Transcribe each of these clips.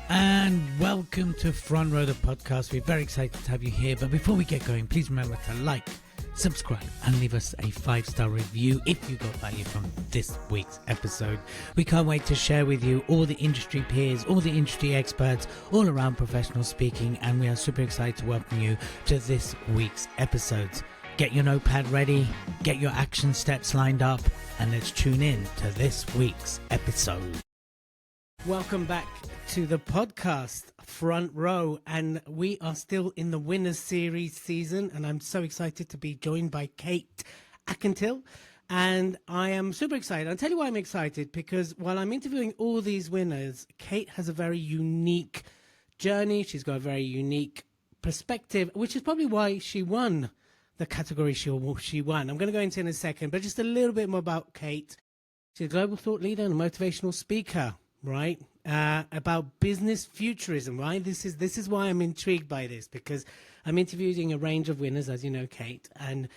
And welcome to Front Row the Podcast. We're very excited to have you here. But before we get going, please remember to like, subscribe, and leave us a 5-star review if you got value from this week's episode. We can't wait to share with you all the industry peers, all the industry experts, all around professional speaking. And we are super excited to welcome you to this week's episodes. Get your notepad ready, get your action steps lined up, and let's tune in to this week's episode. Welcome back to the podcast, Front Row, and we are still in the Winners Series season, and I'm so excited to be joined by Kate Ancketill, and I am super excited. I'll tell you why I'm excited, because while I'm interviewing all these winners, Kate has a very unique journey. She's got a very unique perspective, which is probably why she won the category she won. I'm going to go into it in a second, but just a little bit more about Kate. She's a global thought leader and a motivational speaker, right? About business futurism, right? This is why I'm intrigued by this, because I'm interviewing a range of winners, as you know, Kate, and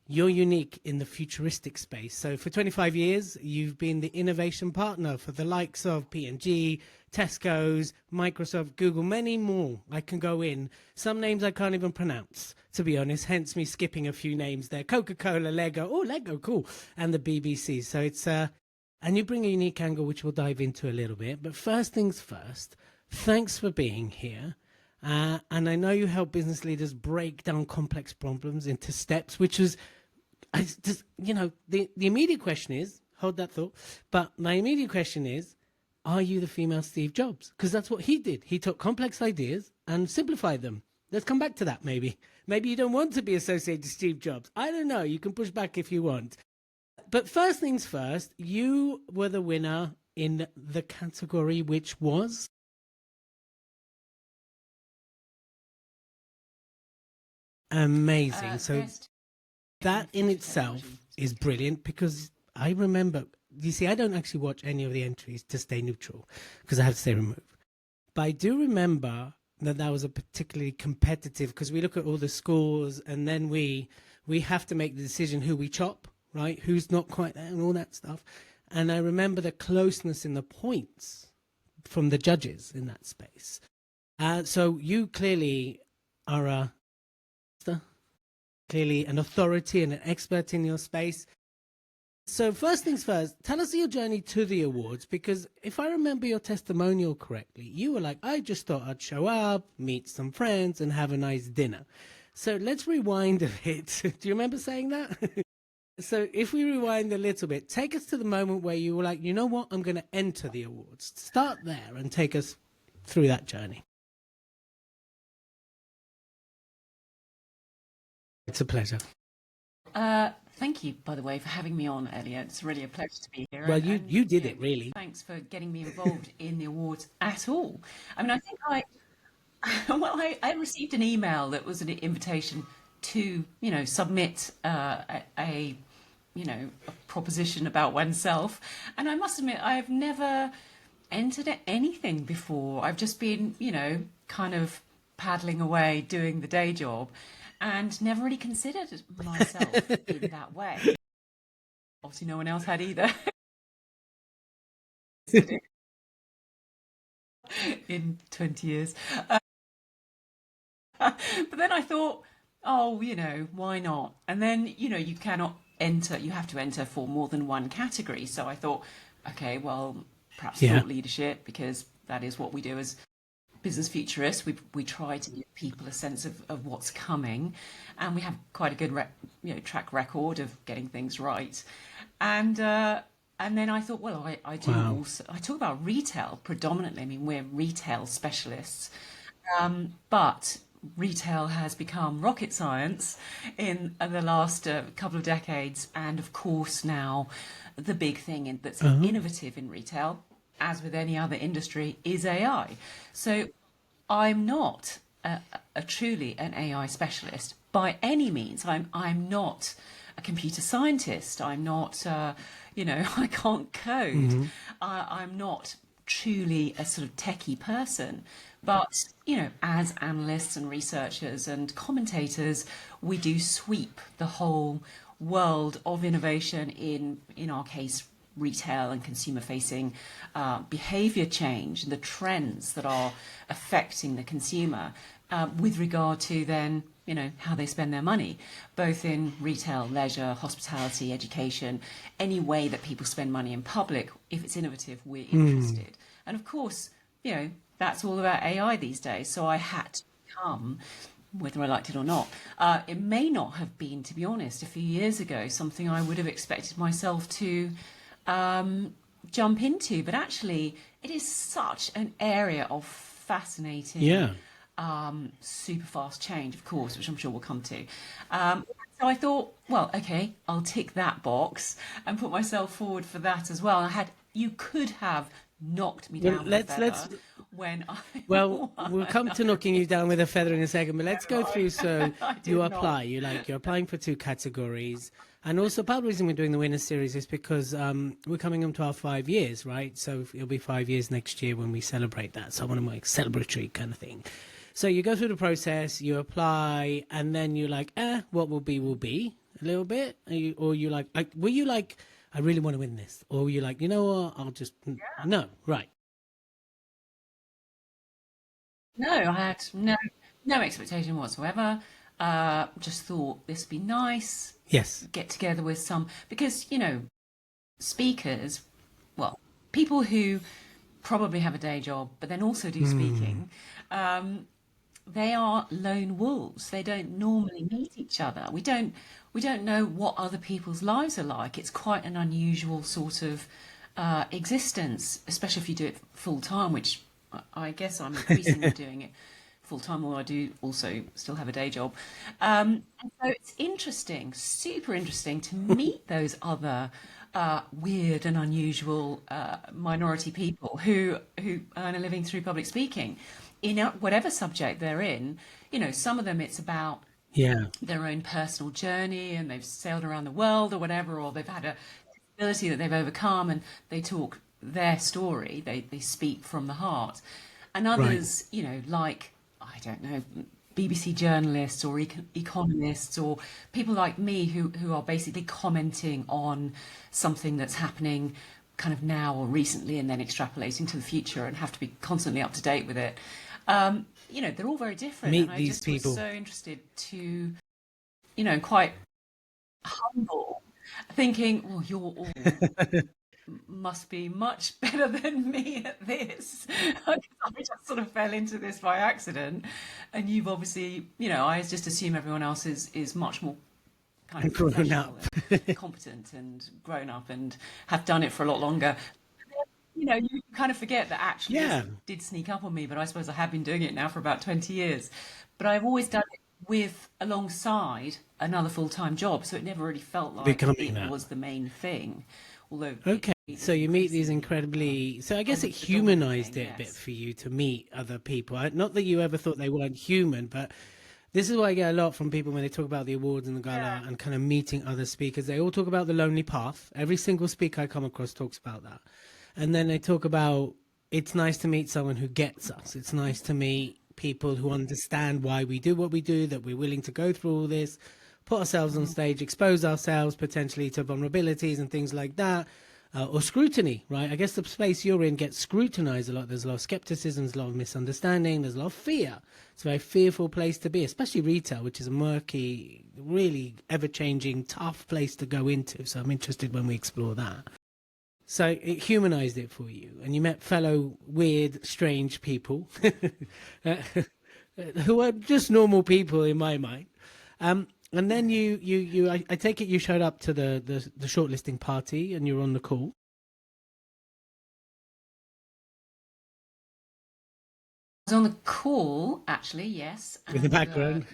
you're unique in the futuristic space. So for 25 years, you've been the innovation partner for the likes of P&G, Tesco's, Microsoft, Google, many more. I can go in. Some names I can't even pronounce, to be honest, hence me skipping a few names there. Coca-Cola, Lego, oh, Lego, cool, and the BBC. So it's and you bring a unique angle, which we'll dive into a little bit. But first things first, thanks for being here. And I know you help business leaders break down complex problems into steps, which is, the immediate question is, hold that thought, but my immediate question is, are you the female Steve Jobs? Because that's what he did. He took complex ideas and simplified them. Let's come back to that, maybe. Maybe you don't want to be associated with Steve Jobs. I don't know. You can push back if you want. But first things first, you were the winner in the category, which was? Amazing. So that in itself is brilliant, because I remember, you see, I don't actually watch any of the entries to stay neutral because I have to stay removed. But I do remember that was a particularly competitive, because we look at all the scores and then we have to make the decision who we chop. Right, who's not quite there and all that stuff. And I remember the closeness in the points from the judges in that space. So you clearly are clearly an authority and an expert in your space. So first things first, tell us your journey to the awards, because if I remember your testimonial correctly, you were like, I just thought I'd show up, meet some friends and have a nice dinner. So let's rewind a bit. Do you remember saying that? So if we rewind a little bit, take us to the moment where you were like, you know what, I'm going to enter the awards. Start there and take us through that journey. It's a pleasure. Thank you, by the way, for having me on, Elliot. It's really a pleasure to be here. Well, you did it, really. Thanks for getting me involved in the awards at all. I mean, I think I received an email that was an invitation to, submit a proposition about oneself. And I must admit, I've never entered anything before. I've just been, kind of paddling away doing the day job and never really considered myself in that way. Obviously, no one else had either. In 20 years. But then I thought, oh, why not? And then, you have to enter for more than one category. So I thought, okay, well, perhaps thought leadership, because that is what we do as business futurists. We try to give people a sense of what's coming, and we have quite a good track record of getting things right. And then I thought, well, I do also, I talk about retail predominantly. I mean, we're retail specialists, but retail has become rocket science in the last couple of decades. And of course, now the big thing that's innovative in retail, as with any other industry, is AI. So I'm not a truly an AI specialist by any means. I'm not a computer scientist. I'm not, I can't code. I'm not truly a sort of techie person. But, as analysts and researchers and commentators, we do sweep the whole world of innovation in our case, retail and consumer facing behavior change and the trends that are affecting the consumer with regard to then, how they spend their money, both in retail, leisure, hospitality, education, any way that people spend money in public. If it's innovative, we're interested. And of course, that's all about AI these days. So I had to come, whether I liked it or not. It may not have been, to be honest, a few years ago, something I would have expected myself to jump into. But actually, it is such an area of fascinating, super fast change, of course, which I'm sure we'll come to. So I thought, well, okay, I'll tick that box and put myself forward for that as well. You could have knocked me down with a feather when I Well, we'll come to knocking you down with a feather in a second, but let's go through. So you apply, you're applying for 2 categories. And also part of the reason we're doing the winner series is because we're coming up to our 5 years, right? So it'll be 5 years next year when we celebrate that. So I want to make celebratory kind of thing. So you go through the process, you apply, and then you're like, what will be a little bit. Were you like, I really want to win this? Or were you like, you know what, I'll just, no, right. No, I had no expectation whatsoever. Just thought this would be nice. Yes. Get together with some, because, speakers, well, people who probably have a day job, but then also do speaking, they are lone wolves. They don't normally meet each other. We don't know what other people's lives are like. It's quite an unusual sort of existence, especially if you do it full time, which I guess I'm increasingly doing it full time, although I do also still have a day job. And so it's interesting, super interesting to meet those other weird and unusual minority people who earn a living through public speaking in whatever subject they're in. Some of them it's about their own personal journey and they've sailed around the world or whatever, or they've had a disability that they've overcome and they talk their story, they speak from the heart. And others, like, I don't know, BBC journalists or economists or people like me who are basically commenting on something that's happening kind of now or recently and then extrapolating to the future and have to be constantly up to date with it. They're all very different. Meet and I these just people. was so interested to, quite humble, thinking, well, you're all must be much better than me at this. I just sort of fell into this by accident. And you've obviously, I just assume everyone else is much more kind of grown up, and competent and grown up and have done it for a lot longer. You kind of forget that actually this did sneak up on me, but I suppose I have been doing it now for about 20 years. But I've always done it alongside another full-time job, so it never really felt like it was the main thing. Although so you meet these incredibly, so I guess it humanized it a bit for you to meet other people. Not that you ever thought they weren't human, but this is what I get a lot from people when they talk about the awards and the gala and kind of meeting other speakers. They all talk about the lonely path. Every single speaker I come across talks about that. And then they talk about, it's nice to meet someone who gets us. It's nice to meet people who understand why we do what we do, that we're willing to go through all this, put ourselves on stage, expose ourselves potentially to vulnerabilities and things like that, or scrutiny, right? I guess the space you're in gets scrutinized a lot. There's a lot of skepticism, there's a lot of misunderstanding, there's a lot of fear. It's a very fearful place to be, especially retail, which is a murky, really ever-changing, tough place to go into. So I'm interested when we explore that. So it humanized it for you, and you met fellow weird, strange people who are just normal people in my mind. And then I take it you showed up to the shortlisting party and you were on the call. I was on the call, actually, yes. In the background.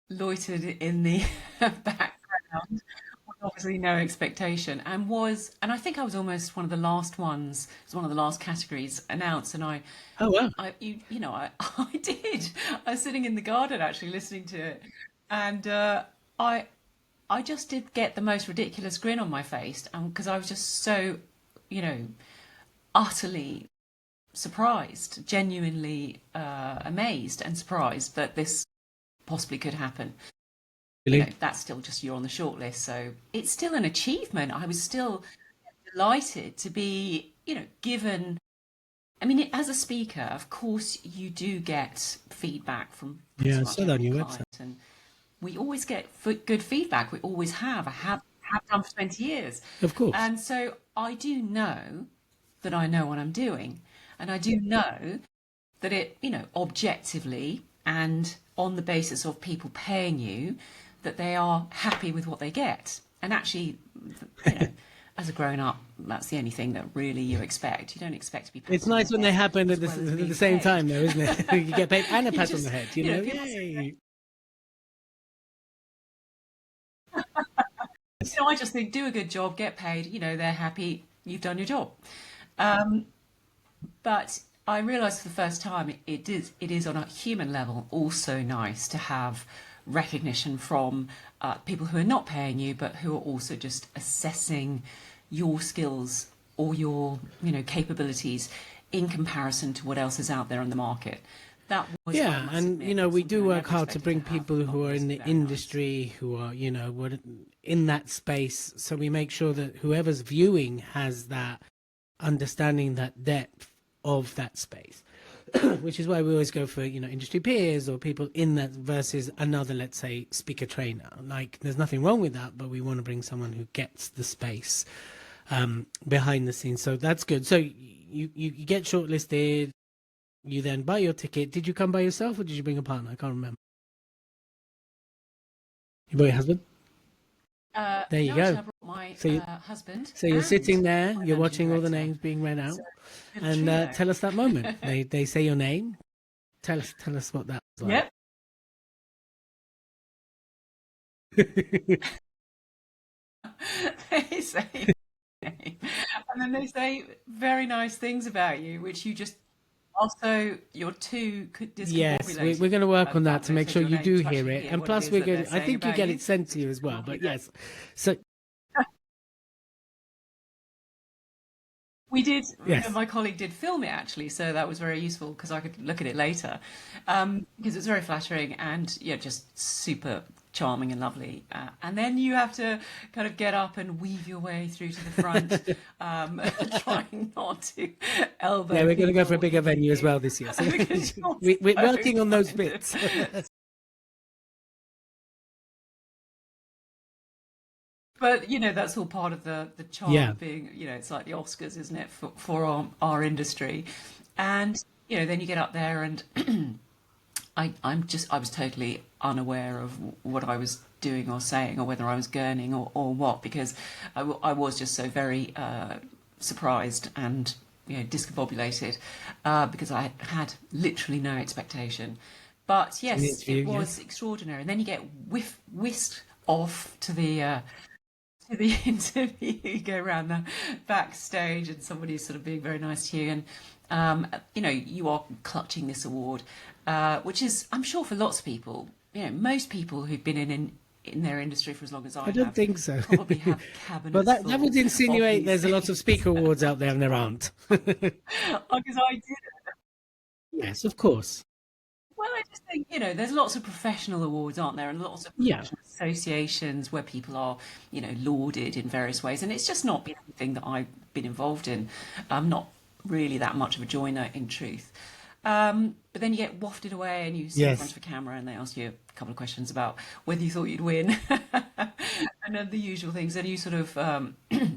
Loitered in the background. Obviously no expectation, and I think I was almost one of the last ones. It was one of the last categories announced, and I did. I was sitting in the garden actually listening to it, and I just did get the most ridiculous grin on my face, because I was just so, utterly surprised, genuinely amazed and surprised that this possibly could happen. that's still just you're on the shortlist. So it's still an achievement. I was still delighted to be, given. I mean, as a speaker, of course, you do get feedback from pretty much every client, and we always get good feedback. We always have. I have done for 20 years. Of course. And so I do know that I know what I'm doing, and I do know that it, objectively and on the basis of people paying you, that they are happy with what they get. And actually, as a grown-up, that's the only thing that really you expect. You don't expect to be paid. It's nice when they happen at the same time, though, isn't it? You get paid and a pat on the head, Yay! I just think, do a good job, get paid, they're happy, you've done your job. But I realised for the first time it is on a human level also nice to have recognition from people who are not paying you, but who are also just assessing your skills or your capabilities in comparison to what else is out there on the market. That was and we do work hard to bring people who are in the industry, who are in that space, so we make sure that whoever's viewing has that understanding, that depth of that space. Which is why we always go for industry peers or people in that versus another, let's say, speaker trainer. Like, there's nothing wrong with that, but we want to bring someone who gets the space behind the scenes. So that's good. So you get shortlisted, you then buy your ticket. Did you come by yourself or did you bring a partner? I can't remember. You brought your husband? There you go. I brought my husband. So you're sitting there, you're watching all the names being read out, and tell us that moment. They say your name. Tell us what that was like. Yep. They say your name, and then they say very nice things about you, which you just. Also, you're too discombobulated. Yes, we're going to work on that to make sure you do hear it. And plus, we're going. I think you get it sent to you as well. But yes, so we did. Yes. My colleague did film it actually, so that was very useful because I could look at it later. Because it's very flattering and just super charming and lovely. And then you have to kind of get up and weave your way through to the front, trying not to elbow. Yeah, we're going to go for a bigger venue as well this year. So we're working on those bits. But that's all part of the charm of being. It's like the Oscars, isn't it, for our industry? And then you get up there and. I was totally unaware of what I was doing or saying, or whether I was gurning or what, because I was just so very surprised and discombobulated because I had literally no expectation. But yes, it was extraordinary. And then you get whisked off to the interview. You go around the backstage and somebody's sort of being very nice to you, and you are clutching this award, which is, I'm sure, for lots of people, most people who've been in their industry for as long as I don't think so. Probably have cabinets. But that would insinuate there's a lot of speaker awards out there, and there aren't. Because I did it. Yes, of course. Well, I just think, there's lots of professional awards, aren't there? And lots of professional associations where people are, lauded in various ways. And it's just not been anything that I've been involved in. I'm not really that much of a joiner, in truth. But then you get wafted away and you sit in front of a camera and they ask you a couple of questions about whether you thought you'd win. And then the usual things. And you sort of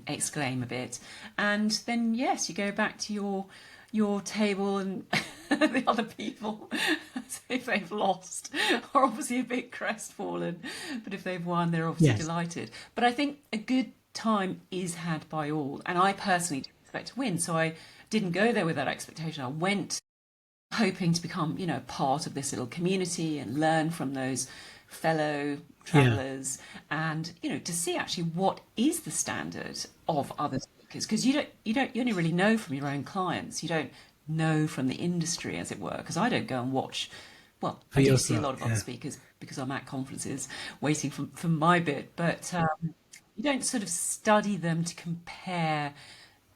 exclaim a bit. And then, yes, you go back to your table, and the other people, if they've lost, are obviously a bit crestfallen, but if they've won, they're obviously delighted. But I think a good time is had by all, and I personally didn't expect to win, so I didn't go there with that expectation. I went hoping to become, part of this little community and learn from those fellow travellers, and to see actually what is the standard of other speakers, because you only really know from your own clients. You don't know from the industry, as it were, because I don't go and watch. Well, I do see a lot of other speakers because I'm at conferences waiting for my bit, but you don't sort of study them to compare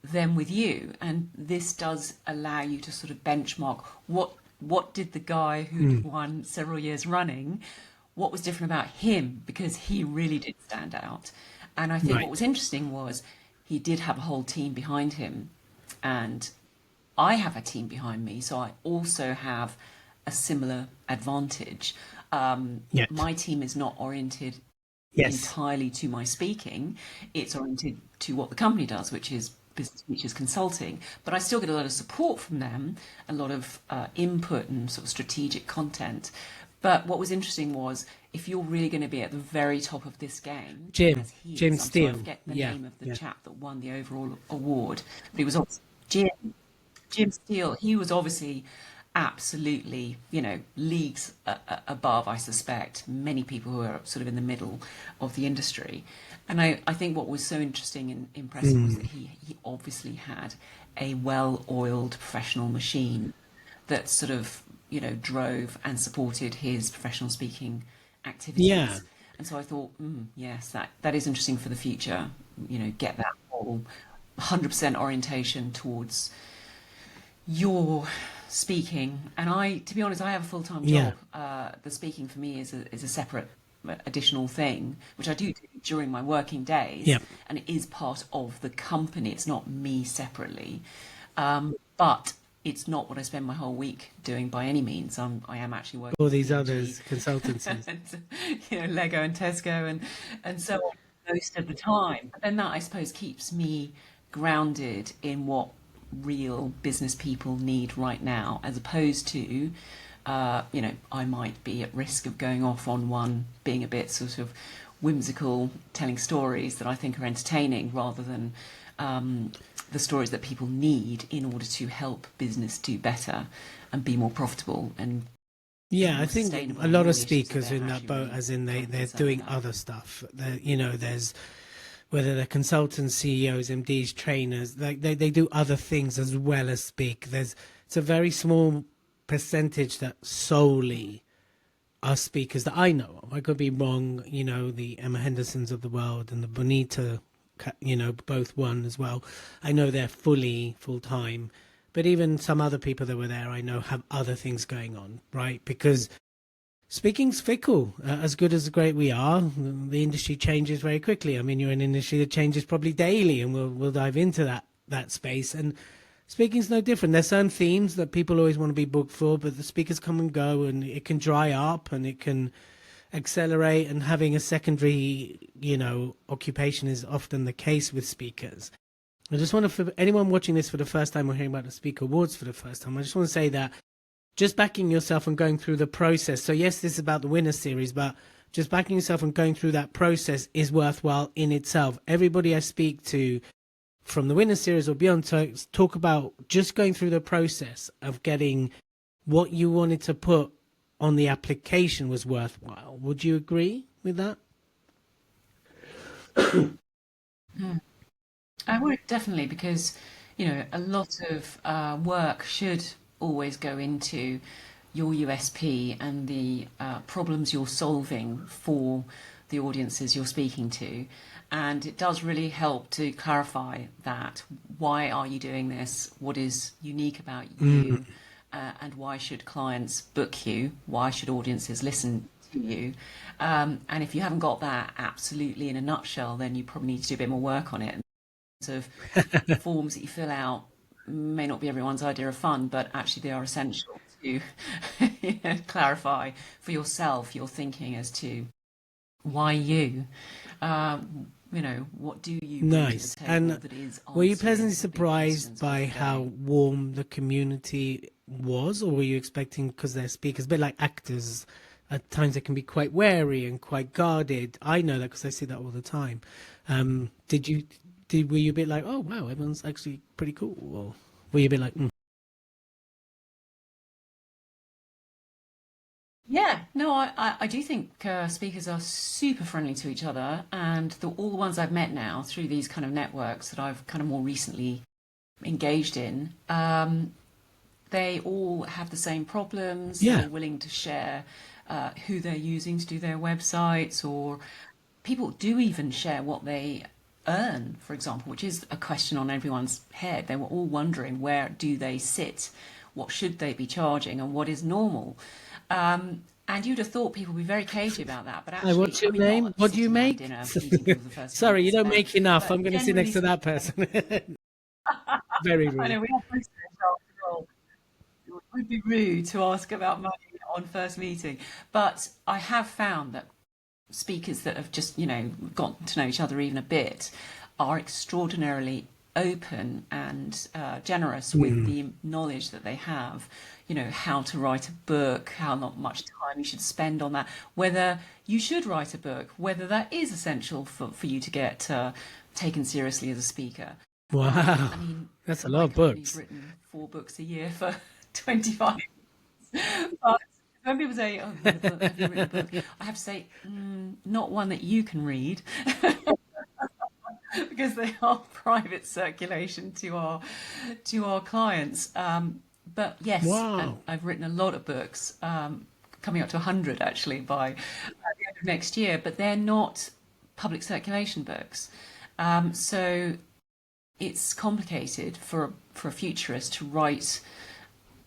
them with you, and this does allow you to sort of benchmark what did the guy who'd won several years running, what was different about him, because he really did stand out. And I think what was interesting was he did have a whole team behind him, and I have a team behind me, so I also have a similar advantage. My team is not oriented entirely to my speaking. It's oriented to what the company does, which is business features consulting. But I still get a lot of support from them, a lot of input and sort of strategic content. But what was interesting was, if you're really going to be at the very top of this game, Jim Steele, I forget the name of the chap that won the overall award, but he was Jim Steele. He was obviously absolutely, leagues above, I suspect, many people who are sort of in the middle of the industry. And I think what was so interesting and impressive was that he obviously had a well-oiled professional machine that sort of, drove and supported his professional speaking activities. Yeah. And so I thought, yes, that is interesting for the future. Get that whole 100% orientation towards your speaking. And to be honest, I have a full-time job. The speaking for me is a separate additional thing, which I do during my working days. And it is part of the company. It's not me separately. But it's not what I spend my whole week doing by any means. I am actually working all these others consultancies, and, Lego and Tesco and so on most of the time. But then that, I suppose, keeps me grounded in what real business people need right now, as opposed to I might be at risk of going off on one, being a bit sort of whimsical, telling stories that I think are entertaining rather than the stories that people need in order to help business do better and be more profitable. And I think a lot of speakers are in that boat, as in they're doing other stuff. There's whether they're consultants, CEOs, MDs, trainers, they do other things as well as speak. It's a very small percentage that solely are speakers that I know of. I could be wrong, the Emma Hendersons of the world and the Bonita, both won as well. I know they're full-time, but even some other people that were there I know have other things going on, right? Because speaking's fickle. As good as great we are, the industry changes very quickly. I mean, you're in an industry that changes probably daily, and we'll dive into that space. And speaking's no different. There's certain themes that people always want to be booked for, but the speakers come and go, and it can dry up and it can accelerate, and having a secondary, occupation is often the case with speakers. I just want to, for anyone watching this for the first time or hearing about the Speaker Awards for the first time, I just want to say that just backing yourself and going through the process. So yes, this is about the winner series, but just backing yourself and going through that process is worthwhile in itself. Everybody I speak to from the winner series or beyond talk about just going through the process of getting what you wanted to put on the application was worthwhile. Would you agree with that? I would, definitely, because a lot of work should always go into your USP and the problems you're solving for the audiences you're speaking to. And it does really help to clarify that. Why are you doing this? What is unique about you? And why should clients book you? Why should audiences listen to you? And if you haven't got that absolutely in a nutshell, then you probably need to do a bit more work on it. Sort of the forms that you fill out may not be everyone's idea of fun, but actually they are essential to clarify for yourself your thinking as to why you. What do you bring to the table? And that is were you pleasantly surprised by how warm the community was, or were you expecting, because they're speakers, a bit like actors, at times they can be quite wary and quite guarded? I know that because I see that all the time. Were you a bit like, oh wow, everyone's actually pretty cool, or were you a bit like, Yeah, no, I do think speakers are super friendly to each other, and all the ones I've met now through these kind of networks that I've kind of more recently engaged in, they all have the same problems. They're willing to share who they're using to do their websites, or people do even share what they earn, for example, which is a question on everyone's head. They were all wondering, where do they sit? What should they be charging, and what is normal? And you'd have thought people would be very cagey about that, but Hi, actually, what's your I mean, not name? at What do you sitting around make? dinner meeting for the first time, Sorry, you don't make enough. I'm but going to sit generally next to that speaking, person. Very I rude. know we have listeners after all. It would be rude to ask about money on first meeting, but I have found that speakers that have just, gotten to know each other even a bit are extraordinarily open and generous with the knowledge that they have, how to write a book, how not much time you should spend on that, whether you should write a book, whether that is essential for you to get taken seriously as a speaker. Wow. I mean, That's a lot my of company's books. written 4 books a year for 25 years. But when people say, "Oh, have you written a book? Have you written a book?" I have to say, not one that you can read, because they are private circulation to our clients. But yes, and Wow. I've written a lot of books, coming up to 100 actually by at the end of next year. But they're not public circulation books, so it's complicated for a futurist to write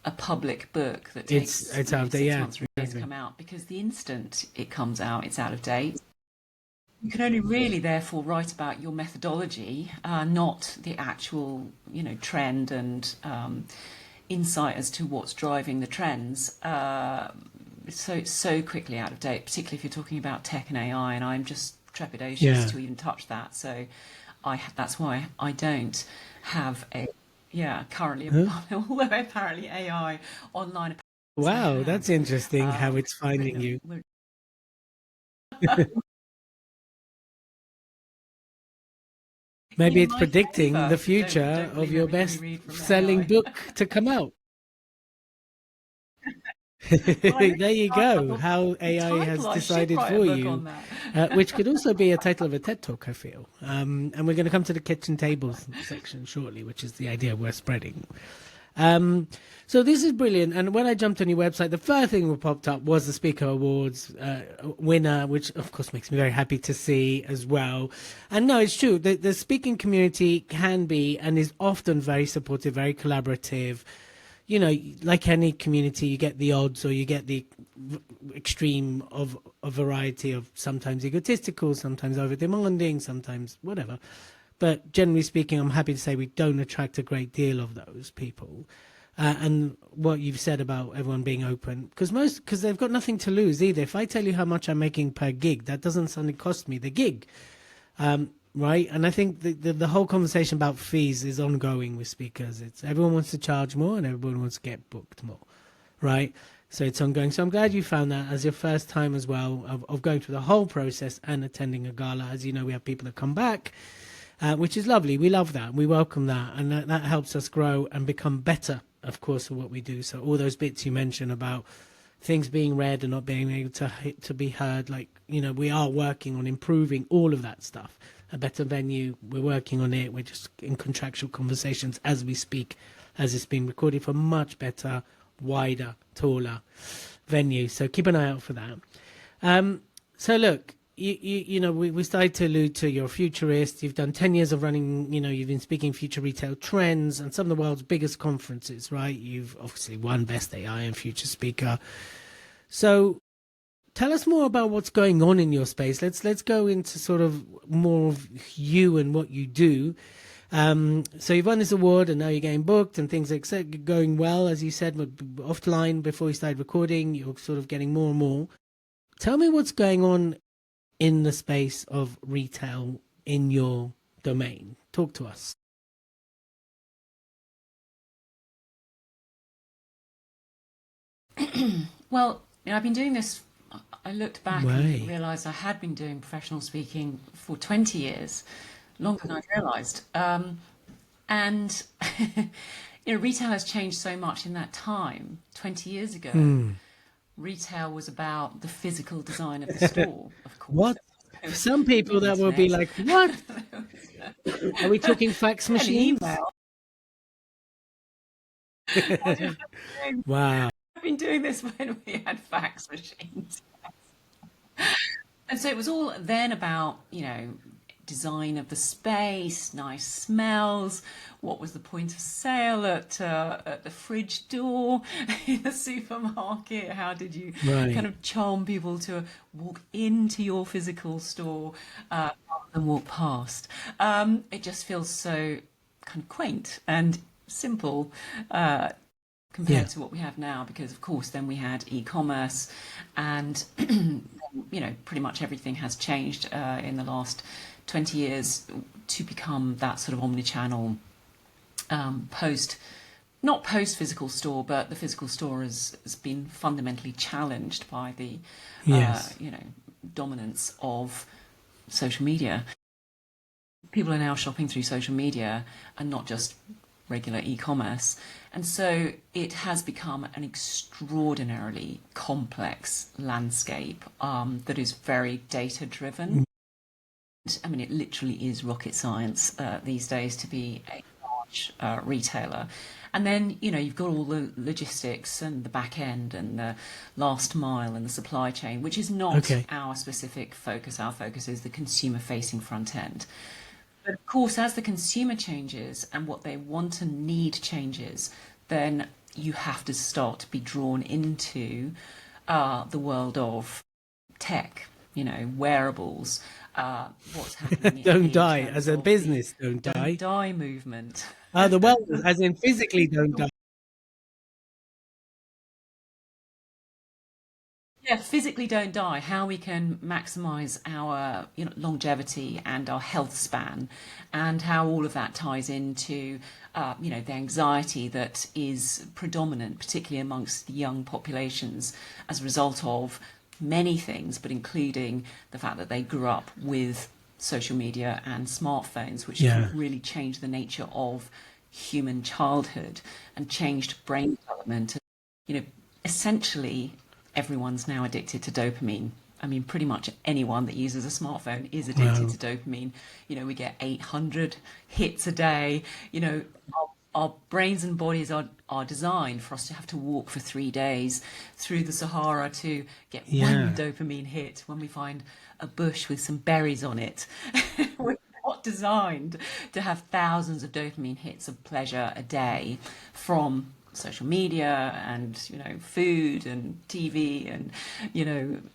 a public book that takes It's out there, 6 months or a year to come out, because the instant it comes out, it's out of date. You can only really, therefore, write about your methodology, not the actual, trend and insight as to what's driving the trends. So quickly out of date, particularly if you're talking about tech and AI, and I'm just trepidatious Yeah. to even touch that. So that's why I don't have currently, although apparently AI online. Wow, that's interesting how it's finding you. Maybe it's predicting the future of your best selling book to come out. There you go, how AI has decided for you, which could also be a title of a TED Talk, I feel. And we're going to come to the kitchen tables section shortly, which is the idea we're spreading. So this is brilliant. And when I jumped on your website, the first thing that popped up was the Speaker Awards winner, which of course makes me very happy to see as well. And no, it's true. The speaking community can be and is often very supportive, very collaborative. Like any community, you get the odds or you get the extreme of a variety of sometimes egotistical, sometimes over demanding, sometimes whatever. But generally speaking, I'm happy to say we don't attract a great deal of those people. And what you've said about everyone being open, because they've got nothing to lose either. If I tell you how much I'm making per gig, that doesn't suddenly cost me the gig. Right? And I think the whole conversation about fees is ongoing with speakers. It's everyone wants to charge more and everyone wants to get booked more, right? So it's ongoing. So I'm glad you found that as your first time as well of going through the whole process and attending a gala. As you know, we have people that come back, which is lovely. We love that. We welcome that. And that helps us grow and become better, of course, at what we do. So all those bits you mentioned about things being read and not being able to be heard, we are working on improving all of that stuff. A better venue, we're working on it. We're just in contractual conversations as we speak, as it's being recorded for much better, wider, taller venue. So keep an eye out for that. So look, we started to allude to you're a futurist. You've done 10 years of running, you've been speaking future retail trends and some of the world's biggest conferences, right? You've obviously won Best AI and Future Speaker. So tell us more about what's going on in your space. Let's go into sort of more of you and what you do. So you've won this award and now you're getting booked and things are going well, as you said, offline before we started recording. You're sort of getting more and more. Tell me what's going on in the space of retail in your domain. Talk to us. Well, I've been doing this. I looked back Right. and realised I had been doing professional speaking for 20 years, longer than I realised. And retail has changed so much in that time. 20 years ago, retail was about the physical design of the store, of course. What? For some people that will be like, what? Are we talking fax machines? Wow. I've been doing this when we had fax machines. And so it was all then about, design of the space, nice smells. What was the point of sale at the fridge door in the supermarket? How did you kind of charm people to walk into your physical store rather than walk past? It just feels so kind of quaint and simple compared to what we have now, because of course then we had e-commerce, and pretty much everything has changed in the last 20 years to become that sort of omnichannel not post physical store, but the physical store has been fundamentally challenged by the dominance of social media. People are now shopping through social media and not just regular e-commerce, and so it has become an extraordinarily complex landscape that is very data driven. I mean, it literally is rocket science these days to be a large retailer. And then, you've got all the logistics and the back end and the last mile and the supply chain, which is not our specific focus. Our focus is the consumer facing front end. But of course, as the consumer changes and what they want and need changes, then you have to start to be drawn into the world of tech, wearables, what's happening. Don't die as a business. Don't die movement. The wellness, as in physically don't die. Yeah, physically don't die. How we can maximize our longevity and our health span, and how all of that ties into the anxiety that is predominant, particularly amongst the young populations, as a result of many things, but including the fact that they grew up with social media and smartphones, which really changed the nature of human childhood and changed brain development. Essentially, everyone's now addicted to dopamine. I mean, pretty much anyone that uses a smartphone is addicted to dopamine. We get 800 hits a day. Our brains and bodies are designed for us to have to walk for 3 days through the Sahara to get one dopamine hit when we find a bush with some berries on it. We're not designed to have thousands of dopamine hits of pleasure a day from social media and food and TV and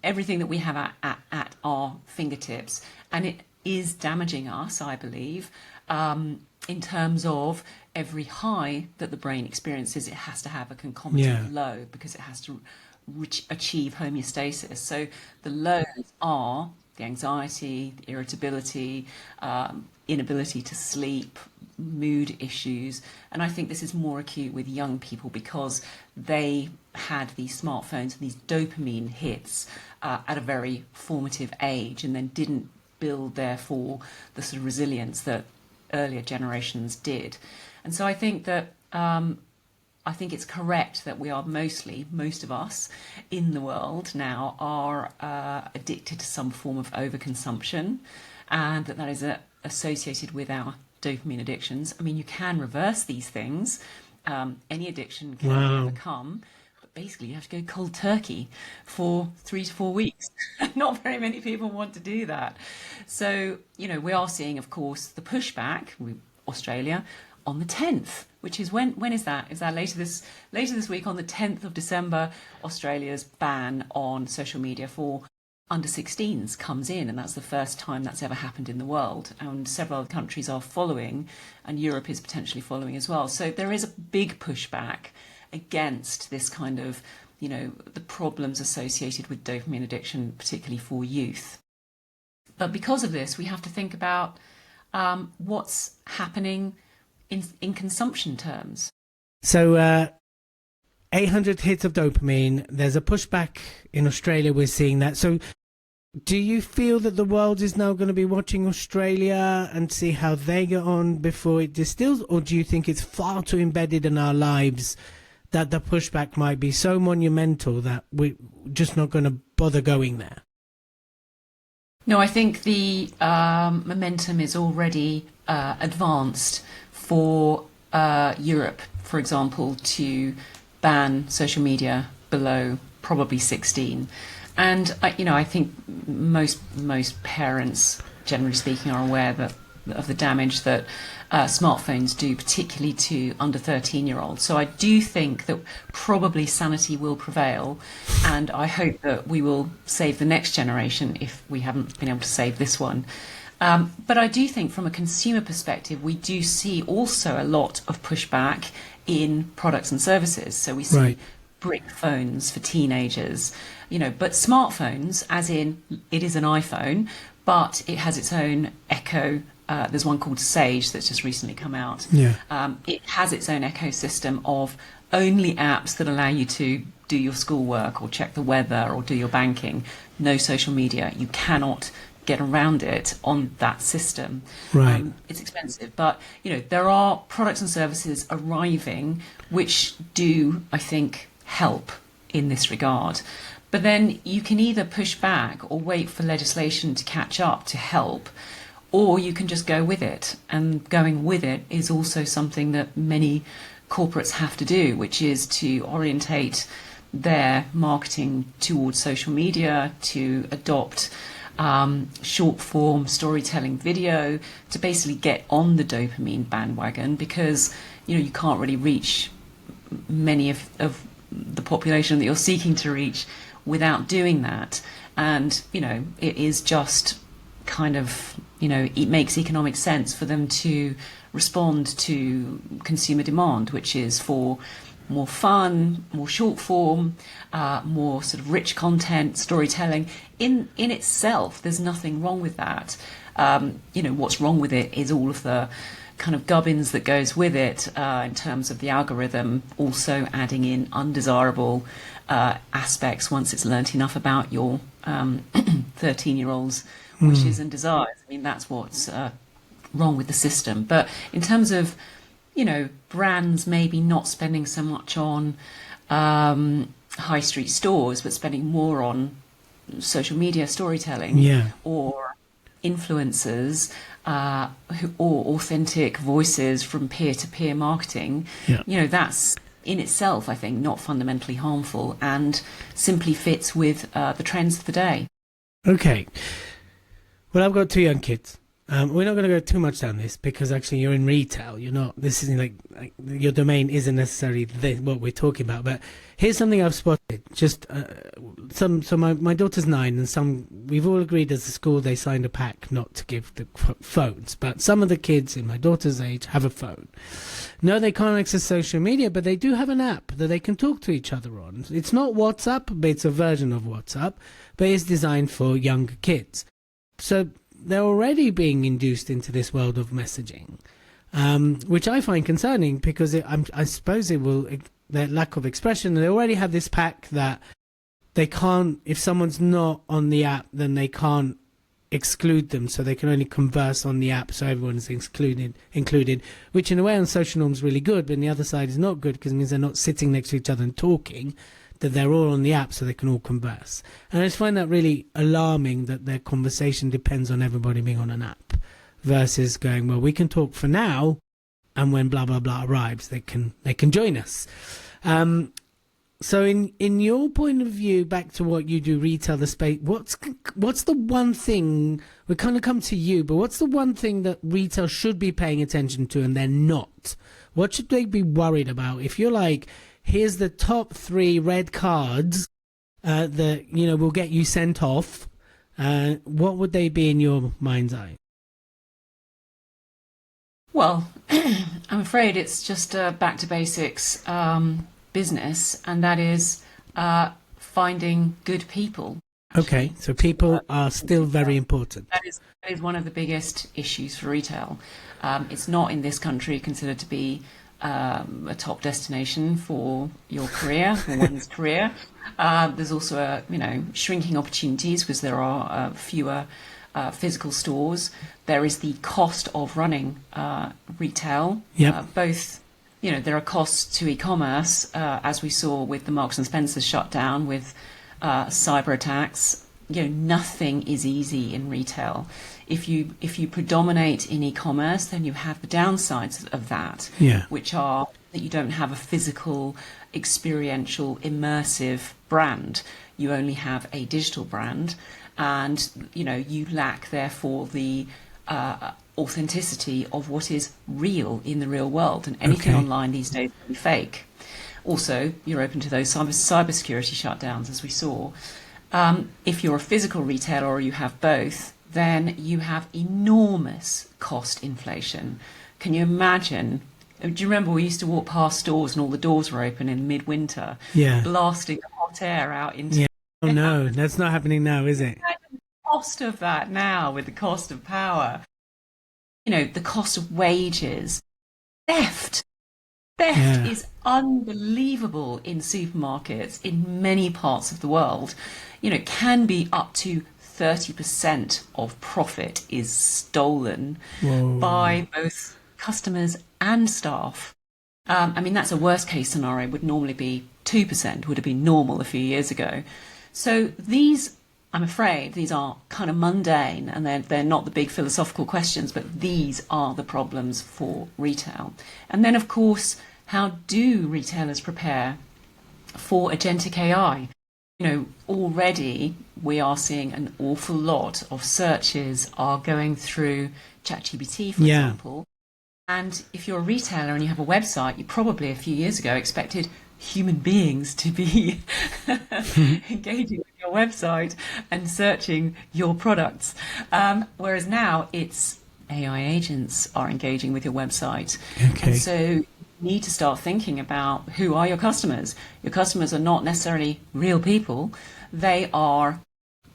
everything that we have at our fingertips, and it is damaging us, I believe, in terms of every high that the brain experiences, it has to have a concomitant low, because it has to achieve homeostasis. So the lows are the anxiety, the irritability, inability to sleep, mood issues. And I think this is more acute with young people because they had these smartphones and these dopamine hits at a very formative age, and then didn't build, therefore, the sort of resilience that earlier generations did. And so I think that I think it's correct that we are most of us in the world now are addicted to some form of overconsumption, and that is associated with our dopamine addictions. I mean, you can reverse these things. Any addiction can be overcome, but basically you have to go cold turkey for 3 to 4 weeks. Not very many people want to do that. So, we are seeing, of course, the pushback, Australia, on the 10th, which is when is that? Is that later this week? On the 10th of December, Australia's ban on social media for under 16s comes in, and that's the first time that's ever happened in the world. And several other countries are following, and Europe is potentially following as well. So there is a big pushback against this kind of, the problems associated with dopamine addiction, particularly for youth. But because of this, we have to think about what's happening in consumption terms. So 800 hits of dopamine. There's a pushback in Australia. We're seeing that. So do you feel that the world is now going to be watching Australia and see how they get on before it distills? Or do you think it's far too embedded in our lives that the pushback might be so monumental that we're just not going to bother going there? No, I think the momentum is already advanced for Europe, for example, to ban social media below probably 16. And I think most parents generally speaking, are aware of the damage that smartphones do, particularly to under 13-year-olds. So I do think that probably sanity will prevail, and I hope that we will save the next generation if we haven't been able to save this one. But I do think from a consumer perspective, we do see also a lot of pushback in products and services. So we see brick phones for teenagers, but smartphones, as in it is an iPhone, but it has its own Echo. There's one called Sage that's just recently come out. It has its own ecosystem of only apps that allow you to do your schoolwork or check the weather or do your banking. No social media. You cannot get around it on that system. It's expensive, but there are products and services arriving which do, I think, help in this regard. But then you can either push back or wait for legislation to catch up to help, or you can just go with it. And going with it is also something that many corporates have to do, which is to orientate their marketing towards social media, to adopt short form storytelling video, to basically get on the dopamine bandwagon, because you can't really reach many of the population that you're seeking to reach without doing that. And it is just kind of it makes economic sense for them to respond to consumer demand, which is for more fun, more short form, more sort of rich content, storytelling. In itself, there's nothing wrong with that. What's wrong with it is all of the kind of gubbins that goes with it in terms of the algorithm, also adding in undesirable aspects once it's learnt enough about your 13-year-old's wishes and desires. I mean, that's what's wrong with the system. But in terms of brands maybe not spending so much on high street stores, but spending more on social media storytelling, or influencers, or authentic voices from peer-to-peer marketing, that's in itself, I think, not fundamentally harmful and simply fits with the trends of the day. Okay. Well, I've got 2 young kids. We're not going to go too much down this because actually you're in retail. You're not. This isn't like your domain isn't necessarily what we're talking about. But here's something I've spotted. Just So my daughter's 9, and we've all agreed as a school they signed a pact not to give the phones. But some of the kids in my daughter's age have a phone. No, they can't access social media, but they do have an app that they can talk to each other on. It's not WhatsApp, but it's a version of WhatsApp, but it's designed for younger kids. So they're already being induced into this world of messaging, which I find concerning because I suppose it will, their lack of expression. They already have this pack that they can't, if someone's not on the app, then they can't exclude them. So they can only converse on the app. So everyone is included, which in a way on social norms is really good. But on the other side is not good because it means they're not sitting next to each other and talking, that they're all on the app so they can all converse. And I just find that really alarming that their conversation depends on everybody being on an app versus going, well, we can talk for now, and when blah, blah, blah arrives, they can join us. So in your point of view, back to what you do, retail, the space, what's the one thing, we kind of come to you, but what's the one thing that retail should be paying attention to and they're not? What should they be worried about? If you're like, here's the top 3 red cards that will get you sent off, what would they be in your mind's eye? Well, I'm afraid it's just back to basics business, and that is finding good people. Okay, so people are still very important. That is one of the biggest issues for retail. It's not in this country considered to be a top destination for your career, for one's career. There's also shrinking opportunities because there are fewer physical stores. There is the cost of running retail. Both, there are costs to e-commerce, as we saw with the Marks and Spencer's shutdown, with cyber attacks. Nothing is easy in retail. If you predominate in e-commerce, then you have the downsides of that, which are that you don't have a physical, experiential, immersive brand. You only have a digital brand. and you lack therefore the authenticity of what is real in the real world, and anything online these days can be fake. Also, you're open to those cybersecurity shutdowns, as we saw. If you're a physical retailer or you have both, then you have enormous cost inflation. Can you imagine? Do you remember we used to walk past stores and all the doors were open in midwinter, blasting the hot air out into... Yeah. Oh no, that's not happening now, is it? The cost of that now with the cost of power. The cost of wages. Theft is unbelievable in supermarkets in many parts of the world. Can be up to 30% of profit is stolen by both customers and staff. That's a worst case scenario. Would normally be 2%, would have been normal a few years ago. So these, I'm afraid, these are kind of mundane, and they're not the big philosophical questions, but these are the problems for retail. And then, of course, how do retailers prepare for agentic AI? Already we are seeing an awful lot of searches are going through ChatGPT, for example. And if you're a retailer and you have a website, you probably a few years ago expected human beings to be engaging with your website and searching your products. Whereas now it's AI agents are engaging with your website. And so you need to start thinking about who are your customers. Your customers are not necessarily real people. They are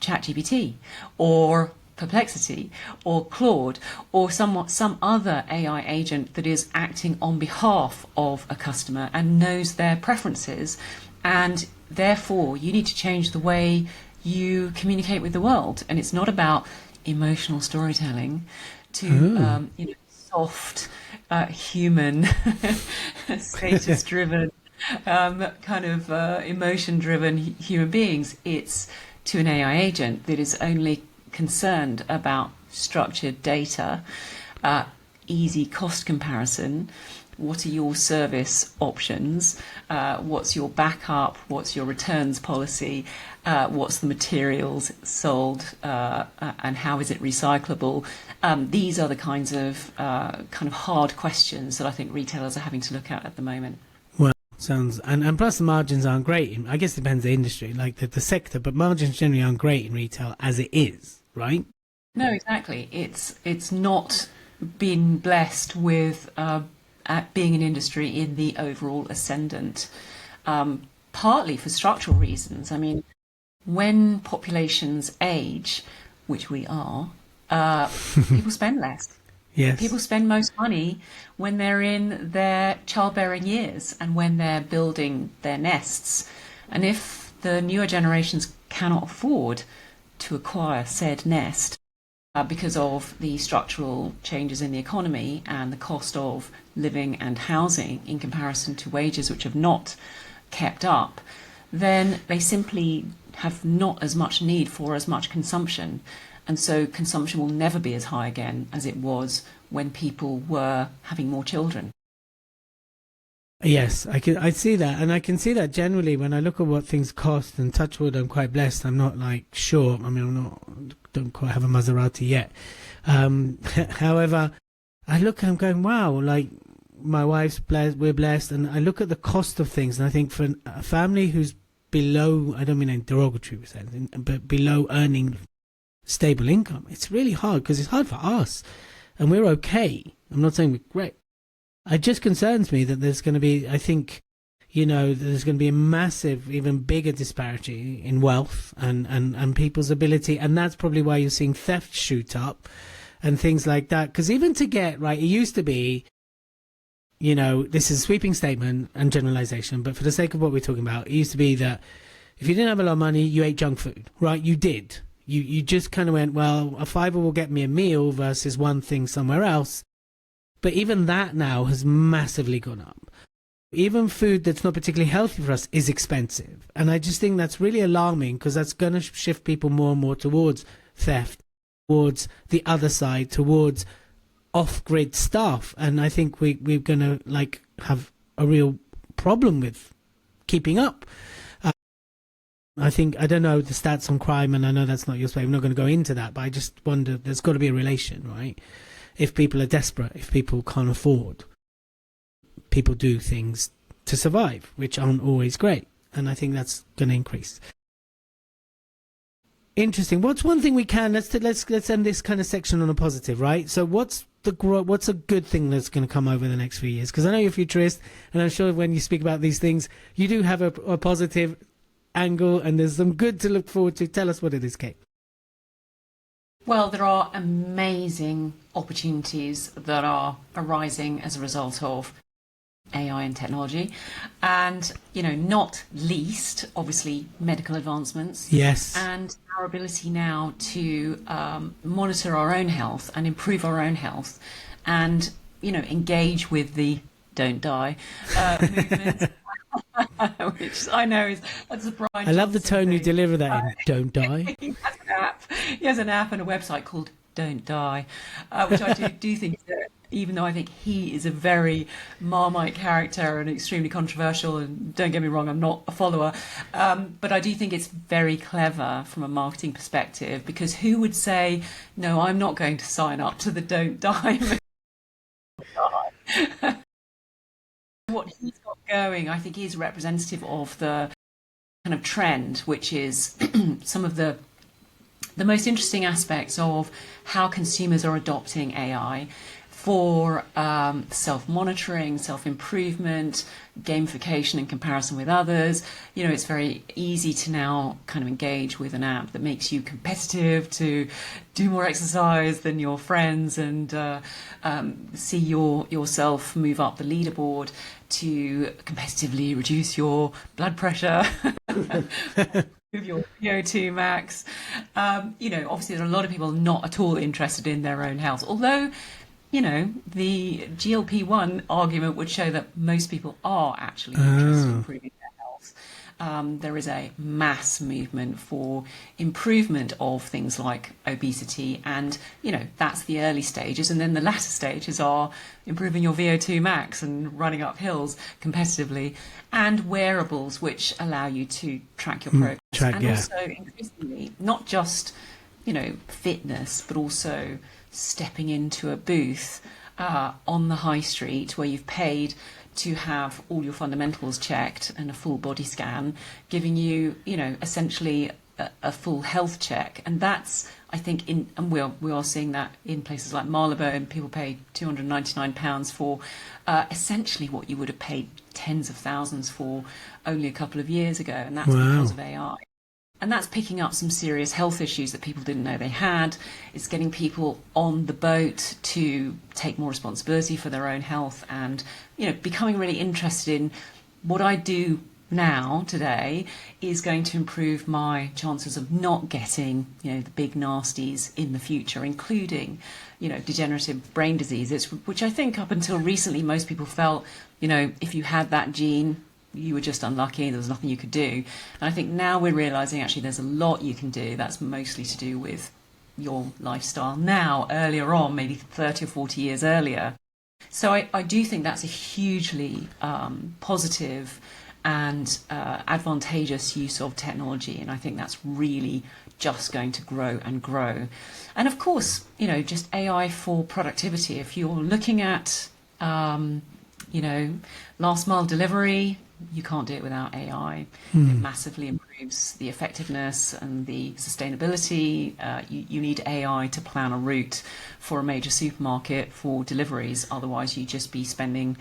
ChatGPT or Perplexity or Claude or some other AI agent that is acting on behalf of a customer and knows their preferences, and therefore you need to change the way you communicate with the world. And it's not about emotional storytelling to soft human status driven kind of emotion driven human beings. It's to an AI agent that is only concerned about structured data, easy cost comparison, what are your service options, what's your backup, what's your returns policy, what's the materials sold, and how is it recyclable. These are the kinds of kind of hard questions that I think retailers are having to look at the moment. Well, sounds, and plus the margins aren't great. I guess it depends on the industry, like the sector, but margins generally aren't great in retail as it is. Right? No, exactly. It's not been blessed with being an industry in the overall ascendant, partly for structural reasons. When populations age, which we are, people spend less. Yes. People spend most money when they're in their childbearing years and when they're building their nests. And if the newer generations cannot afford to acquire said nest because of the structural changes in the economy and the cost of living and housing in comparison to wages which have not kept up, then they simply have not as much need for as much consumption. And so consumption will never be as high again as it was when people were having more children. Yes, I see that, and I can see that generally when I look at what things cost. And touch wood, I'm quite blessed. I'm not sure. Don't quite have a Maserati yet. However, I look and I'm going, wow. My wife's blessed. We're blessed, and I look at the cost of things, and I think for a family who's below, I don't mean in derogatory sense, but below earning stable income, it's really hard because it's hard for us, and we're okay. I'm not saying we're great. It just concerns me that there's going to be, I think, there's going to be a massive, even bigger disparity in wealth and people's ability. And that's probably why you're seeing theft shoot up and things like that. Because even to get, right, it used to be, this is a sweeping statement and generalization, but for the sake of what we're talking about, it used to be that if you didn't have a lot of money, you ate junk food, right? You did. You just kind of went, well, a fiver will get me a meal versus one thing somewhere else. But even that now has massively gone up. Even food that's not particularly healthy for us is expensive. And I just think that's really alarming because that's going to shift people more and more towards theft, towards the other side, towards off-grid stuff. And I think we're going to have a real problem with keeping up. I think, I don't know the stats on crime, and I know that's not your space. I'm not going to go into that, but I just wonder, there's got to be a relation, right? If people are desperate, if people can't afford, people do things to survive, which aren't always great. And I think that's going to increase. Interesting. What's one thing we can, let's end this kind of section on a positive, right? So what's a good thing that's going to come over the next few years? Because I know you're a futurist, and I'm sure when you speak about these things, you do have a positive angle, and there's some good to look forward to. Tell us what it is, Kate. Well, there are amazing opportunities that are arising as a result of AI and technology, and not least, obviously, medical advancements. Yes. And our ability now to monitor our own health and improve our own health, and engage with the "don't die" movement. Which I know is a Brian I love the tone thing. You deliver that in. Don't die. He has an app and a website called Don't Die, which I do think that, even though I think he is a very Marmite character and extremely controversial, and don't get me wrong, I'm not a follower, but I do think it's very clever from a marketing perspective, because who would say, no, I'm not going to sign up to the Don't Die movement? What he's got going, I think, is representative of the kind of trend, which is some of the most interesting aspects of how consumers are adopting AI for self-monitoring, self-improvement, gamification in comparison with others. It's very easy to now kind of engage with an app that makes you competitive, to do more exercise than your friends, and see yourself move up the leaderboard, to competitively reduce your blood pressure, with your VO2 max. Obviously there are a lot of people not at all interested in their own health, although the GLP-1 argument would show that most people are actually interested in improving their health. There is a mass movement for improvement of things like obesity, and that's the early stages, and then the latter stages are improving your VO2 max and running up hills competitively, and wearables which allow you to track your progress, also increasingly not just fitness, but also stepping into a booth on the high street where you've paid to have all your fundamentals checked and a full body scan, giving you, essentially a full health check. And that's, I think, and we are seeing that in places like Marylebone. People pay £299 for essentially what you would have paid tens of thousands for only a couple of years ago, and that's because of AI. And that's picking up some serious health issues that people didn't know they had. It's getting people on the boat to take more responsibility for their own health, and becoming really interested in what I do now today is going to improve my chances of not getting the big nasties in the future, including degenerative brain diseases, which I think up until recently most people felt if you had that gene, you were just unlucky, there was nothing you could do. And I think now we're realising actually there's a lot you can do that's mostly to do with your lifestyle now, earlier on, maybe 30 or 40 years earlier. So I do think that's a hugely positive and advantageous use of technology, and I think that's really just going to grow and grow. And of course, just AI for productivity. If you're looking at last mile delivery, you can't do it without AI. It massively improves the effectiveness and the sustainability. You need AI to plan a route for a major supermarket for deliveries. Otherwise, you'd just be spending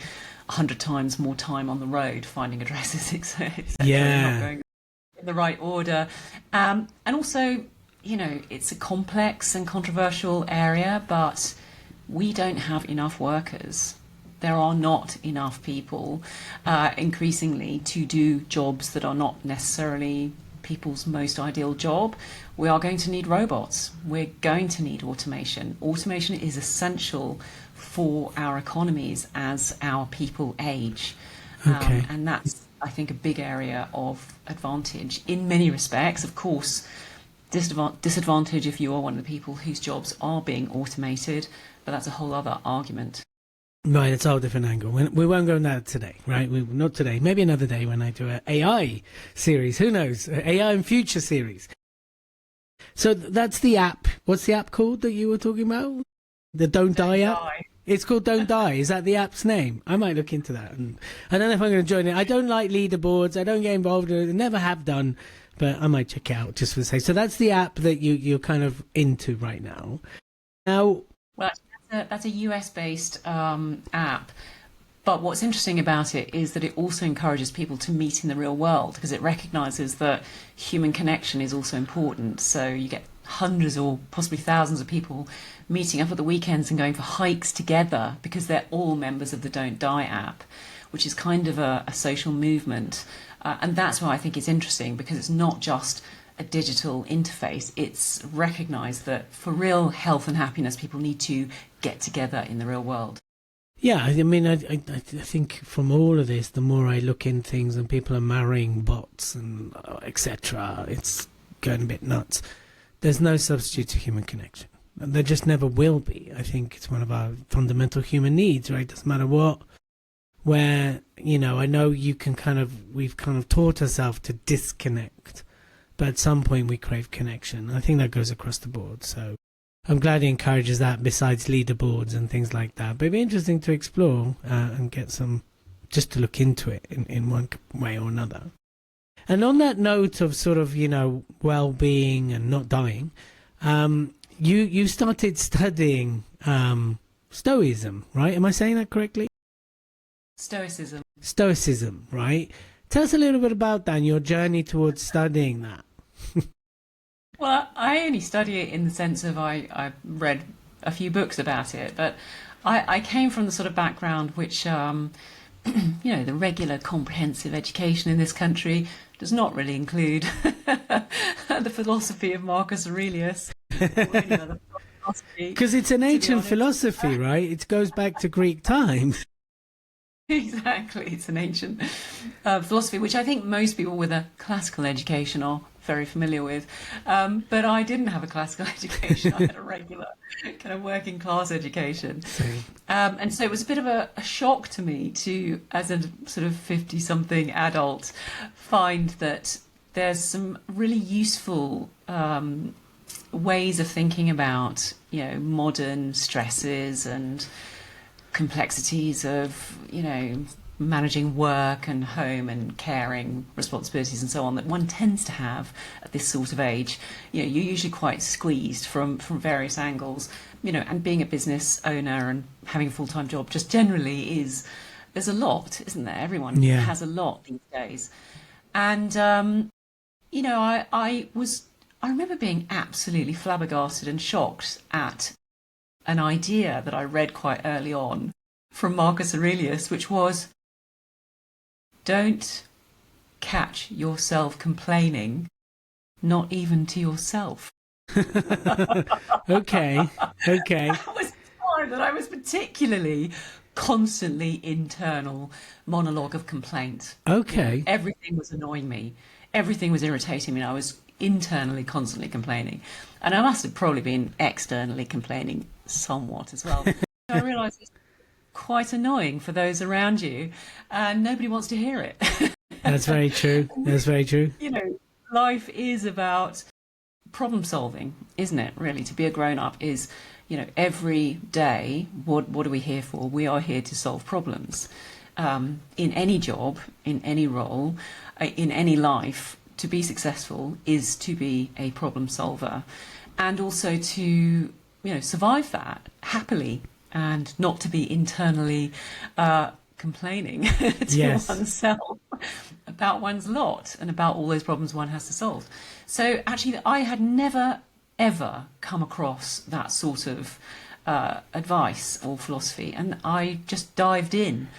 100 times more time on the road finding addresses, etc. Not going in the right order. And also, it's a complex and controversial area, but we don't have enough workers. There are not enough people increasingly to do jobs that are not necessarily people's most ideal job. We are going to need robots. We're going to need automation. Automation is essential for our economies as our people age. And that's, I think, a big area of advantage in many respects. Of course, disadvantage if you are one of the people whose jobs are being automated, but that's a whole other argument. Right, it's a whole different angle. We won't go on that today, right? Not today. Maybe another day when I do an AI series. Who knows? AI and future series. So that's the app. What's the app called that you were talking about? The Don't Die app? It's called Don't Die. Is that the app's name? I might look into that. And I don't know if I'm going to join it. I don't like leaderboards. I don't get involved in it. I never have done. But I might check it out just for the sake. So that's the app that you're kind of into right now. Now... Well, that's a US-based app. But what's interesting about it is that it also encourages people to meet in the real world, because it recognises that human connection is also important. So you get hundreds or possibly thousands of people meeting up at the weekends and going for hikes together because they're all members of the Don't Die app, which is kind of a social movement. And that's why I think it's interesting, because it's not just a digital interface. It's recognised that for real health and happiness, people need to get together in the real world. Yeah, I mean, I think from all of this, the more I look in things and people are marrying bots and etc., it's going a bit nuts. There's no substitute to human connection. There just never will be. I think it's one of our fundamental human needs, right? Doesn't matter what, where, you know, I know we've kind of taught ourselves to disconnect, but at some point we crave connection. I think that goes across the board, so... I'm glad he encourages that besides leaderboards and things like that. But it'd be interesting to explore and get some, just to look into it in one way or another. And on that note of sort of, you know, well-being and not dying, you started studying Stoicism, right? Am I saying that correctly? Stoicism. Stoicism, right? Tell us a little bit about that and your journey towards studying that. Well, I only study it in the sense of I read a few books about it, but I came from the sort of background which, you know, the regular comprehensive education in this country does not really include the philosophy of Marcus Aurelius. Because it's an ancient philosophy, right? It goes back to Greek times. Exactly, it's an ancient philosophy, which I think most people with a classical education are very familiar with. But I didn't have a classical education. I had a regular kind of working class education. And so it was a bit of a shock to me to, as a sort of 50-something adult, find that there's some really useful ways of thinking about, you know, modern stresses and complexities of, you know, managing work and home and caring responsibilities and so on that one tends to have at this sort of age. You know, you're usually quite squeezed from various angles, you know, and being a business owner and having a full-time job just generally there's a lot, isn't there? Everyone has a lot these days. And, you know, I remember being absolutely flabbergasted and shocked at an idea that I read quite early on from Marcus Aurelius, which was, don't catch yourself complaining, not even to yourself. Okay. That was the time that I was particularly constantly internal monologue of complaint. Okay. You know, everything was annoying me. Everything was irritating me. I was internally constantly complaining. And I must have probably been externally complaining somewhat as well. I realised it's quite annoying for those around you and nobody wants to hear it. That's very true. That's very true. You know, life is about problem solving, isn't it? Really, to be a grown-up is, you know, every day, what are we here for? We are here to solve problems. In any job, in any role, in any life, to be successful is to be a problem solver, and also to, you know, survive that happily and not to be internally complaining to oneself about one's lot and about all those problems one has to solve. So actually, I had never, ever come across that sort of advice or philosophy, and I just dived in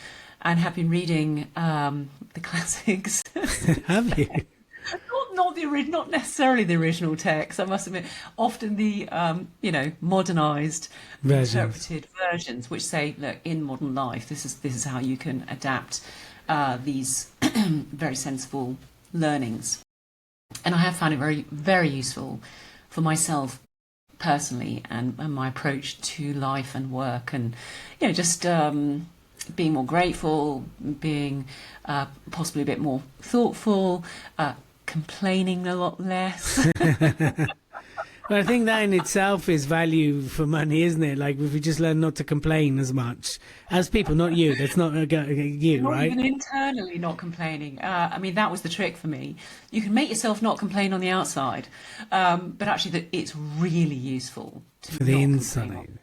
and have been reading the classics. Have you? Not necessarily the original text, I must admit. Often the you know, modernised, interpreted versions, which say, look, in modern life, this is how you can adapt these very sensible learnings. And I have found it very, very useful for myself personally and my approach to life and work, and just being more grateful, being possibly a bit more thoughtful, complaining a lot less. Well, I think that in itself is value for money, isn't it? Like, if we just learn not to complain as much as people, not you. That's not you, Not right? even internally not complaining. I mean, that was the trick for me. You can make yourself not complain on the outside, but actually it's really useful For the inside.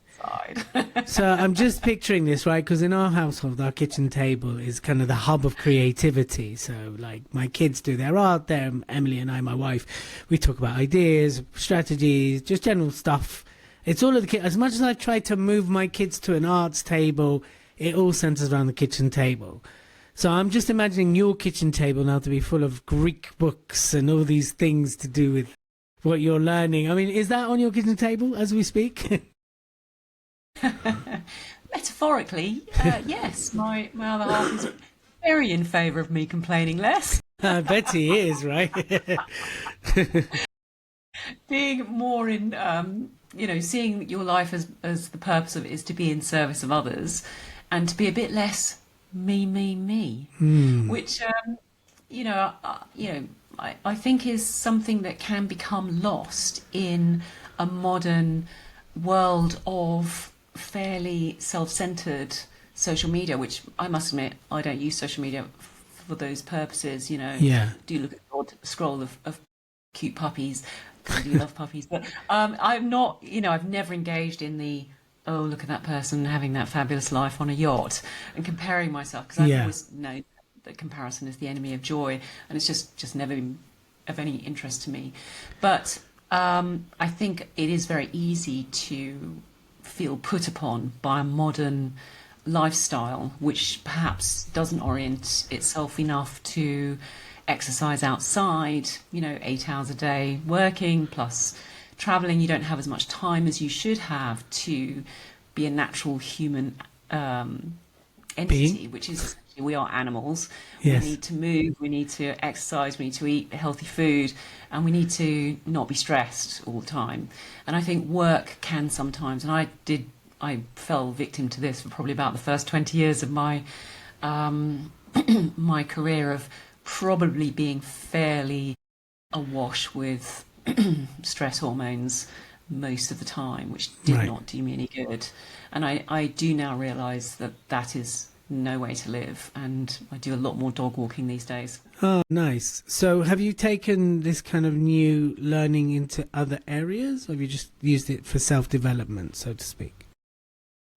So I'm just picturing this, right? Because in our household, our kitchen table is kind of the hub of creativity. So, like, my kids do their art there. Emily and I, my wife, we talk about ideas, strategies, just general stuff. It's all of the kids. As much as I've tried to move my kids to an arts table, it all centers around the kitchen table. So I'm just imagining your kitchen table now to be full of Greek books and all these things to do with what you're learning. I mean, is that on your kitchen table as we speak? Metaphorically, yes. My other half is very in favour of me complaining less. I bet he is, right? Being more in, seeing your life as the purpose of it is to be in service of others, and to be a bit less me, which I think is something that can become lost in a modern world of fairly self-centered social media, which I must admit I don't use social media for those purposes. Yeah. Do look at the odd scroll of cute puppies. I do love puppies, but I'm not. I've never engaged in the look at that person having that fabulous life on a yacht and comparing myself, because I've always known that comparison is the enemy of joy, and it's just never been of any interest to me. But I think it is very easy to feel put upon by a modern lifestyle which perhaps doesn't orient itself enough to exercise outside, 8 hours a day working plus traveling. You don't have as much time as you should have to be a natural human entity, which is we are animals. Yes. We need to move, we need to exercise, we need to eat healthy food, and we need to not be stressed all the time. And I think work can sometimes, and I fell victim to this for probably about the first 20 years of my my career, of probably being fairly awash with stress hormones most of the time, which did not do me any good. And I do now realise that is no way to live, and I do a lot more dog walking these days. Oh, nice. So have you taken this kind of new learning into other areas, or have you just used it for self-development, so to speak?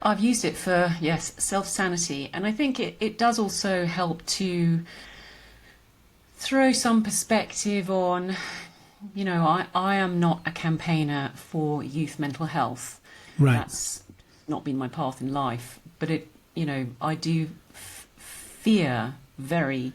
I've used it for, yes, self-sanity, and I think it does also help to throw some perspective on, I am not a campaigner for youth mental health. Right. That's not been my path in life, but I do fear very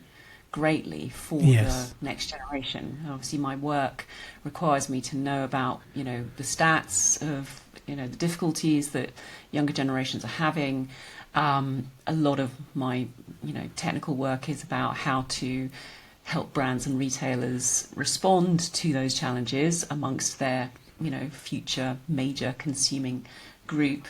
greatly for the next generation. Obviously, my work requires me to know about, the stats of, the difficulties that younger generations are having. A lot of my, technical work is about how to help brands and retailers respond to those challenges amongst their, future major consuming group.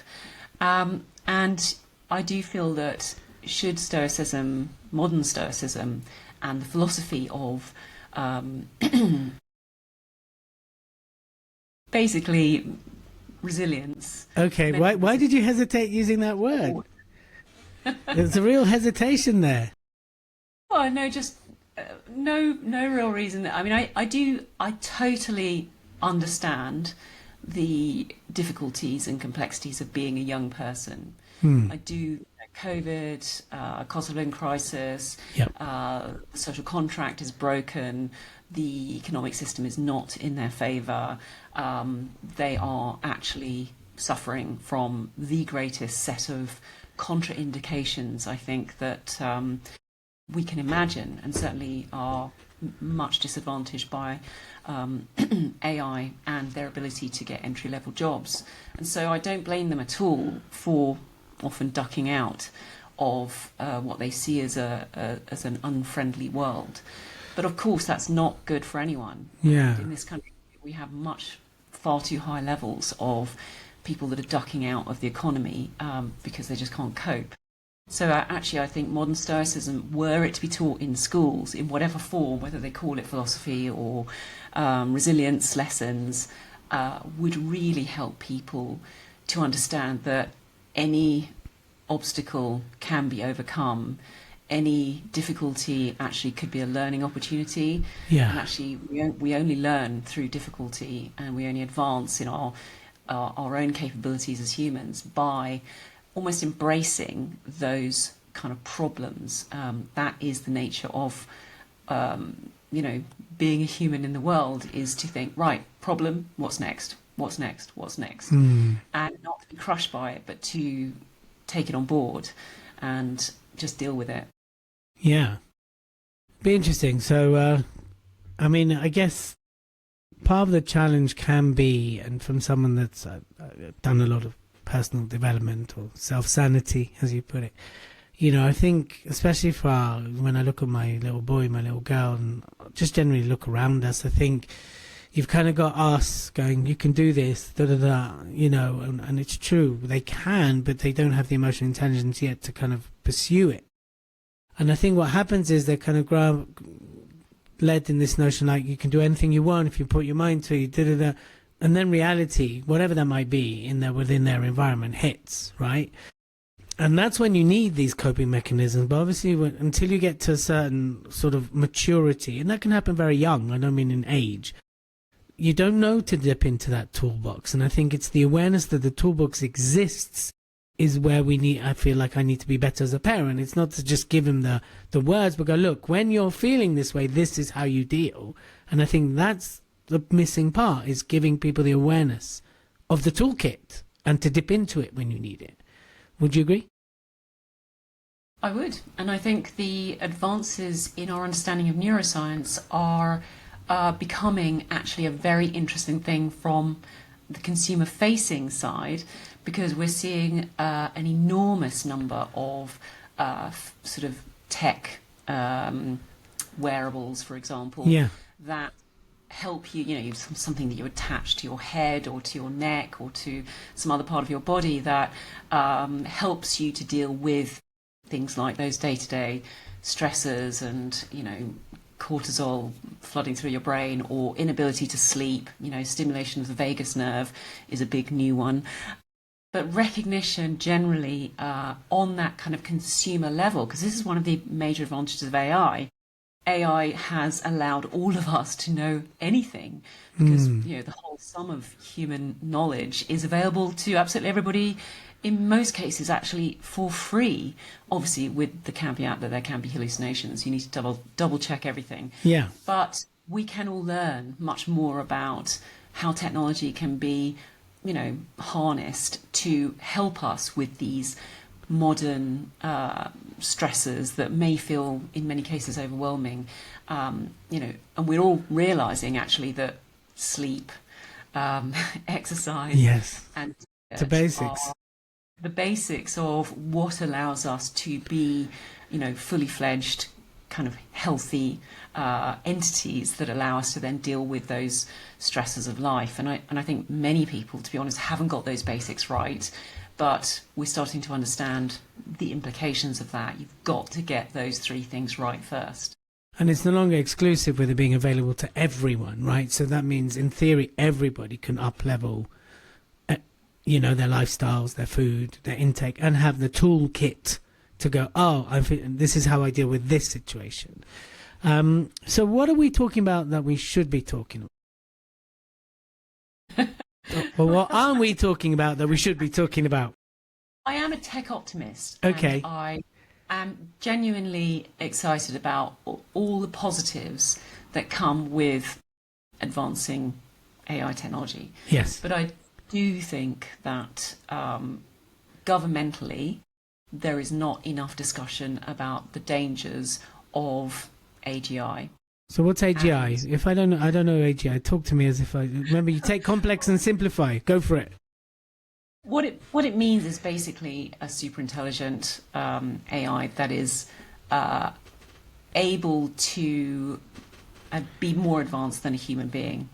And I do feel that should Stoicism, modern Stoicism, and the philosophy of basically resilience. Okay, why did you hesitate using that word? There's a real hesitation there. Well, no, just no real reason. I mean, I totally understand the difficulties and complexities of being a young person. I do. COVID, cost of living crisis, the social contract is broken, the economic system is not in their favour. They are actually suffering from the greatest set of contraindications, I think, that we can imagine, and certainly are much disadvantaged by AI and their ability to get entry-level jobs. And so I don't blame them at all for often ducking out of what they see as an unfriendly world. But of course, that's not good for anyone. Yeah. In this country, we have much far too high levels of people that are ducking out of the economy because they just can't cope. So actually, I think modern Stoicism, were it to be taught in schools in whatever form, whether they call it philosophy or resilience lessons, would really help people to understand that any obstacle can be overcome. Any difficulty actually could be a learning opportunity. Yeah. And actually, we only learn through difficulty, and we only advance in our own capabilities as humans by almost embracing those kind of problems. That is the nature of, being a human in the world, is to think, right, problem, what's next? What's next? What's next? And not to be crushed by it, but to take it on board and just deal with it. Yeah. Be interesting. So, I guess part of the challenge can be, and from someone that's done a lot of personal development or self-sanity, as you put it, I think especially when I look at my little boy, my little girl, and just generally look around us, I think you've kind of got us going, you can do this, and it's true, they can, but they don't have the emotional intelligence yet to kind of pursue it. And I think what happens is they kind of led in this notion like you can do anything you want if you put your mind to it, and then reality, whatever that might be within their environment, hits, right? And that's when you need these coping mechanisms. But obviously, until you get to a certain sort of maturity, and that can happen very young, I don't mean in age, you don't know to dip into that toolbox. And I think it's the awareness that the toolbox exists is where I feel like I need to be better as a parent. It's not to just give him the words, but go, look, when you're feeling this way, this is how you deal. And I think that's the missing part, is giving people the awareness of the toolkit and to dip into it when you need it. Would you agree? I would. And I think the advances in our understanding of neuroscience are becoming actually a very interesting thing from the consumer-facing side, because we're seeing an enormous number of sort of tech wearables, for example, that help you, something that you attach to your head or to your neck or to some other part of your body that helps you to deal with things like those day-to-day stressors and, cortisol flooding through your brain, or inability to sleep. Stimulation of the vagus nerve is a big new one. But recognition generally on that kind of consumer level, because this is one of the major advantages of AI. AI has allowed all of us to know anything, because the whole sum of human knowledge is available to absolutely everybody, in most cases actually for free, obviously with the caveat that there can be hallucinations. You need to double check everything. Yeah. But we can all learn much more about how technology can be, harnessed to help us with these modern stresses that may feel in many cases overwhelming, and we're all realizing actually that sleep, exercise, and the basics are the basics of what allows us to be, fully fledged kind of healthy entities that allow us to then deal with those stresses of life. And I think many people, to be honest, haven't got those basics right. But we're starting to understand the implications of that. You've got to get those three things right first. And it's no longer exclusive with it being available to everyone, right? So that means, in theory, everybody can up-level, their lifestyles, their food, their intake, and have the toolkit to go, this is how I deal with this situation. So what are we talking about that we should be talking about? Well, what aren't we talking about that we should be talking about? I am a tech optimist. Okay. And I am genuinely excited about all the positives that come with advancing AI technology. Yes. But I do think that governmentally there is not enough discussion about the dangers of AGI. So what's AGI? If I don't know AGI. Talk to me as if I remember. You take complex and simplify. Go for it. What it means is basically a super intelligent AI that is able to be more advanced than a human being.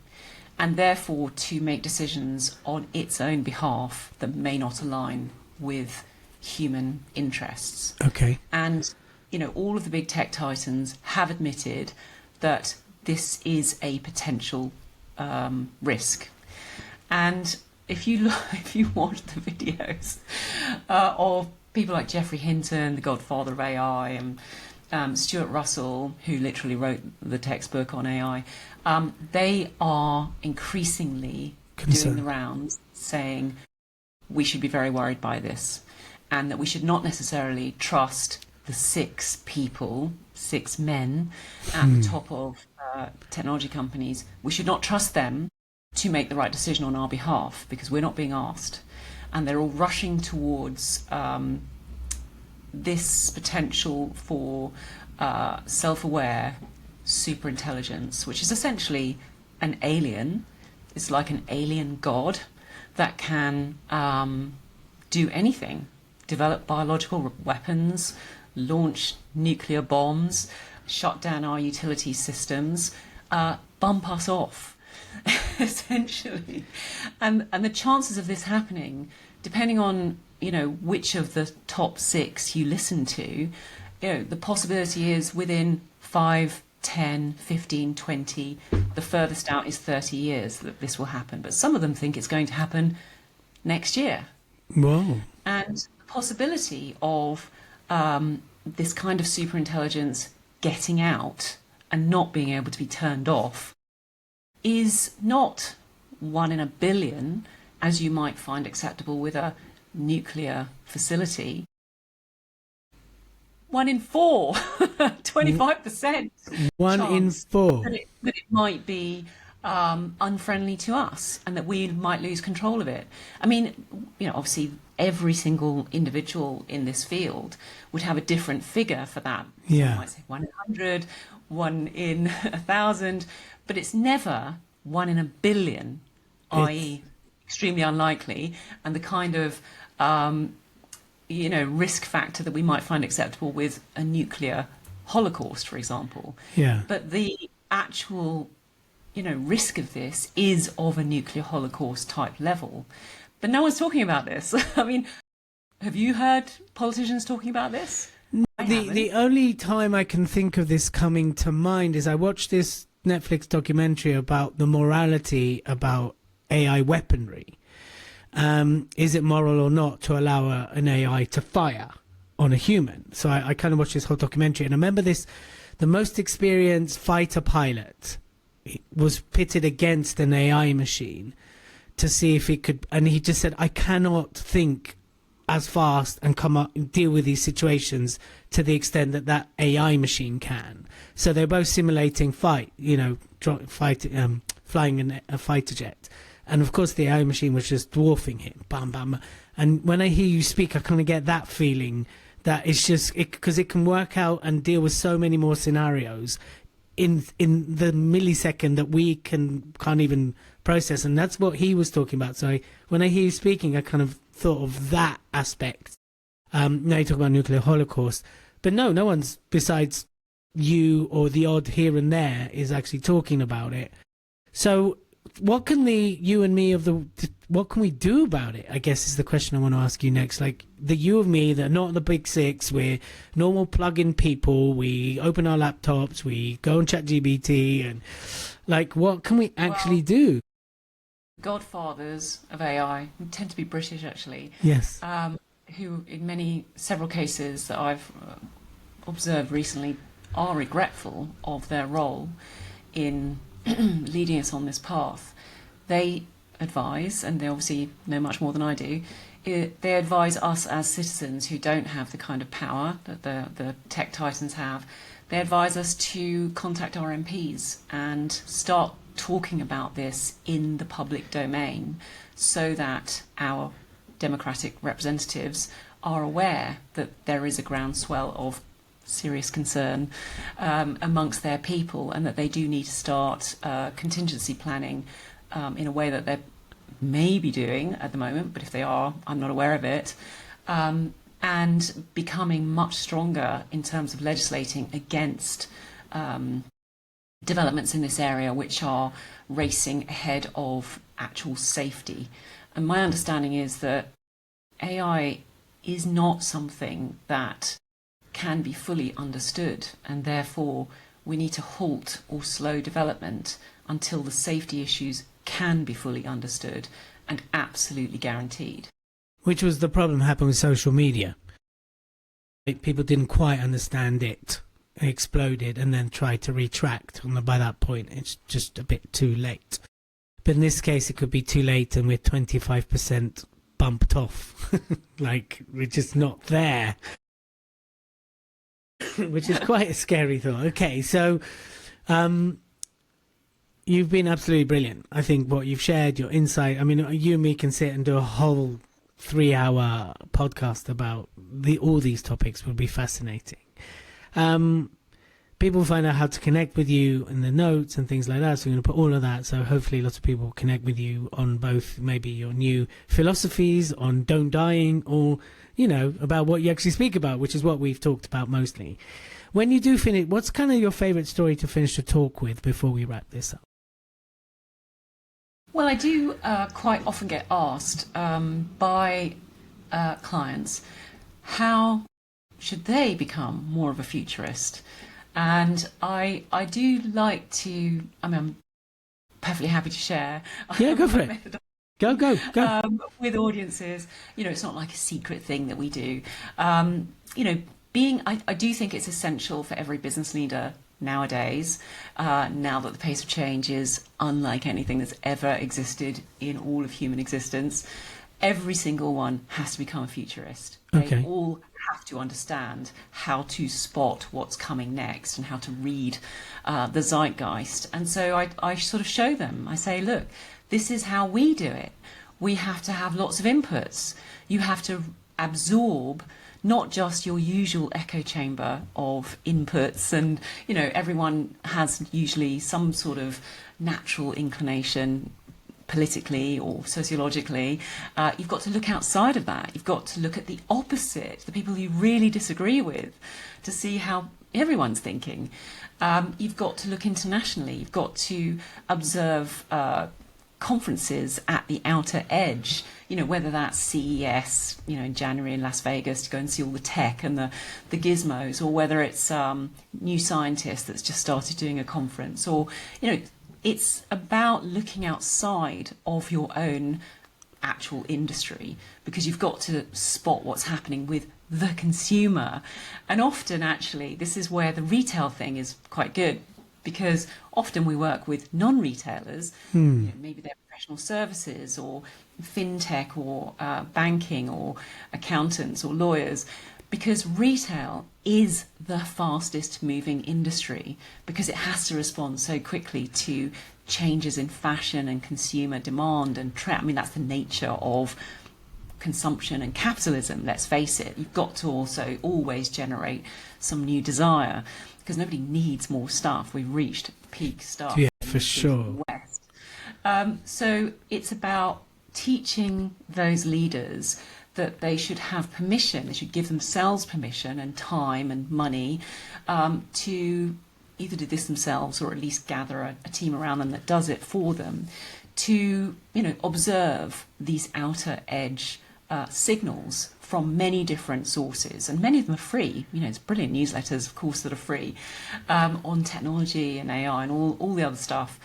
and therefore to make decisions on its own behalf that may not align with human interests. Okay. And, all of the big tech titans have admitted that this is a potential risk. And if you watch the videos of people like Geoffrey Hinton, the godfather of AI, and Stuart Russell, who literally wrote the textbook on AI, they are increasingly doing the rounds saying we should be very worried by this, and that we should not necessarily trust the six men at the top of technology companies. We should not trust them to make the right decision on our behalf because we're not being asked. And they're all rushing towards this potential for self-aware superintelligence, which is essentially an alien. It's like an alien god that can do anything, develop biological weapons, launch nuclear bombs, shut down our utility systems, bump us off, essentially. And the chances of this happening, depending on, which of the top six you listen to, the possibility is within 5, 10, 15, 20, the furthest out is 30 years that this will happen. But some of them think it's going to happen next year. Whoa. And the possibility of this kind of superintelligence getting out and not being able to be turned off is not 1 in a billion, as you might find acceptable with a nuclear facility. 1 in 4, 25%. 1 in 4. That it might be unfriendly to us and that we might lose control of it. I mean, obviously every single individual in this field would have a different figure for that. Yeah. Some might say 1 in 100, 1 in 1,000, but it's never 1 in a billion, i.e. extremely unlikely, and the kind of risk factor that we might find acceptable with a nuclear holocaust, for example. Yeah. But the actual risk of this is of a nuclear holocaust type level. But no one's talking about this. I mean, have you heard politicians talking about this? The only time I can think of this coming to mind is I watched this Netflix documentary about the morality about AI weaponry. Is it moral or not to allow an AI to fire on a human? So I kind of watched this whole documentary, and I remember the most experienced fighter pilot was pitted against an AI machine to see if it could, and he just said, I cannot think as fast and come up and deal with these situations to the extent that AI machine can. So they're both simulating flying a fighter jet. And of course, the AI machine was just dwarfing him. Bam, bam. And when I hear you speak, I kind of get that feeling that it's just because it can work out and deal with so many more scenarios in the millisecond that we can't even process. And that's what he was talking about. So when I hear you speaking, I kind of thought of that aspect. Now you talk about nuclear holocaust, but no one's besides you or the odd here and there is actually talking about it. So what can what can we do about it, I guess, is the question I want to ask you next. Like the you of me, that are not the big six, we're normal plug-in people, we open our laptops, we go on ChatGPT, and like what can we actually do? Godfathers of AI, who tend to be British actually, yes, who in several cases that I've observed recently are regretful of their role in leading us on this path. They advise, and they obviously know much more than I do, they advise us as citizens who don't have the kind of power that the tech titans have. They advise us to contact our MPs and start talking about this in the public domain so that our democratic representatives are aware that there is a groundswell of serious concern amongst their people, and that they do need to start contingency planning in a way that they're maybe doing at the moment, but if they are, I'm not aware of it, and becoming much stronger in terms of legislating against developments in this area which are racing ahead of actual safety. And my understanding is that AI is not something that can be fully understood, and therefore we need to halt or slow development until the safety issues can be fully understood and absolutely guaranteed. Which was the problem happened with social media. People didn't quite understand it. It exploded and then tried to retract. And by that point, it's just a bit too late. But in this case, it could be too late and we're 25% bumped off. Like, we're just not there. Which is quite a scary thought. Okay, so you've been absolutely brilliant. I think what you've shared, your insight. I mean, you and me can sit and do a whole 3-hour podcast about all these topics. Would be fascinating. People find out how to connect with you in the notes and things like that. So we're going to put all of that. So hopefully lots of people will connect with you on both maybe your new philosophies on don't dying or, you know, about what you actually speak about, which is what we've talked about mostly. When you do finish, what's kind of your favorite story to finish the talk with before we wrap this up? Well, I do quite often get asked by clients, how should they become more of a futurist? And I do like to, I mean, I'm perfectly happy to share. Yeah, go for it. Go. With audiences. You know, it's not like a secret thing that we do. You know, I do think it's essential for every business leader nowadays, now that the pace of change is unlike anything that's ever existed in all of human existence. Every single one has to become a futurist. They all have to understand how to spot what's coming next and how to read the zeitgeist. And so I sort of show them. I say, look, this is how we do it. We have to have lots of inputs. You have to absorb not just your usual echo chamber of inputs. And, you know, everyone has usually some sort of natural inclination politically or sociologically. You've got to look outside of that. You've got to look at the opposite, the people you really disagree with, to see how everyone's thinking. You've got to look internationally. You've got to observe conferences at the outer edge, you know, whether that's CES, you know, in January in Las Vegas to go and see all the tech and the gizmos, or whether it's New Scientist that's just started doing a conference, or, you know, it's about looking outside of your own actual industry, because you've got to spot what's happening with the consumer. And often, actually, this is where the retail thing is quite good, because often we work with non-retailers, you know, maybe they're professional services or fintech or banking or accountants or lawyers, because retail is the fastest moving industry, because it has to respond so quickly to changes in fashion and consumer demand and trend. I mean, that's the nature of consumption and capitalism, let's face it. You've got to also always generate some new desire, because nobody needs more stuff. We've reached peak stuff. Yeah, for sure. West. So it's about teaching those leaders that they should have permission, they should give themselves permission and time and money to either do this themselves or at least gather a team around them that does it for them, to, you know, observe these outer edge signals from many different sources, and many of them are free. You know, it's brilliant newsletters, of course, that are free on technology and AI and all the other stuff.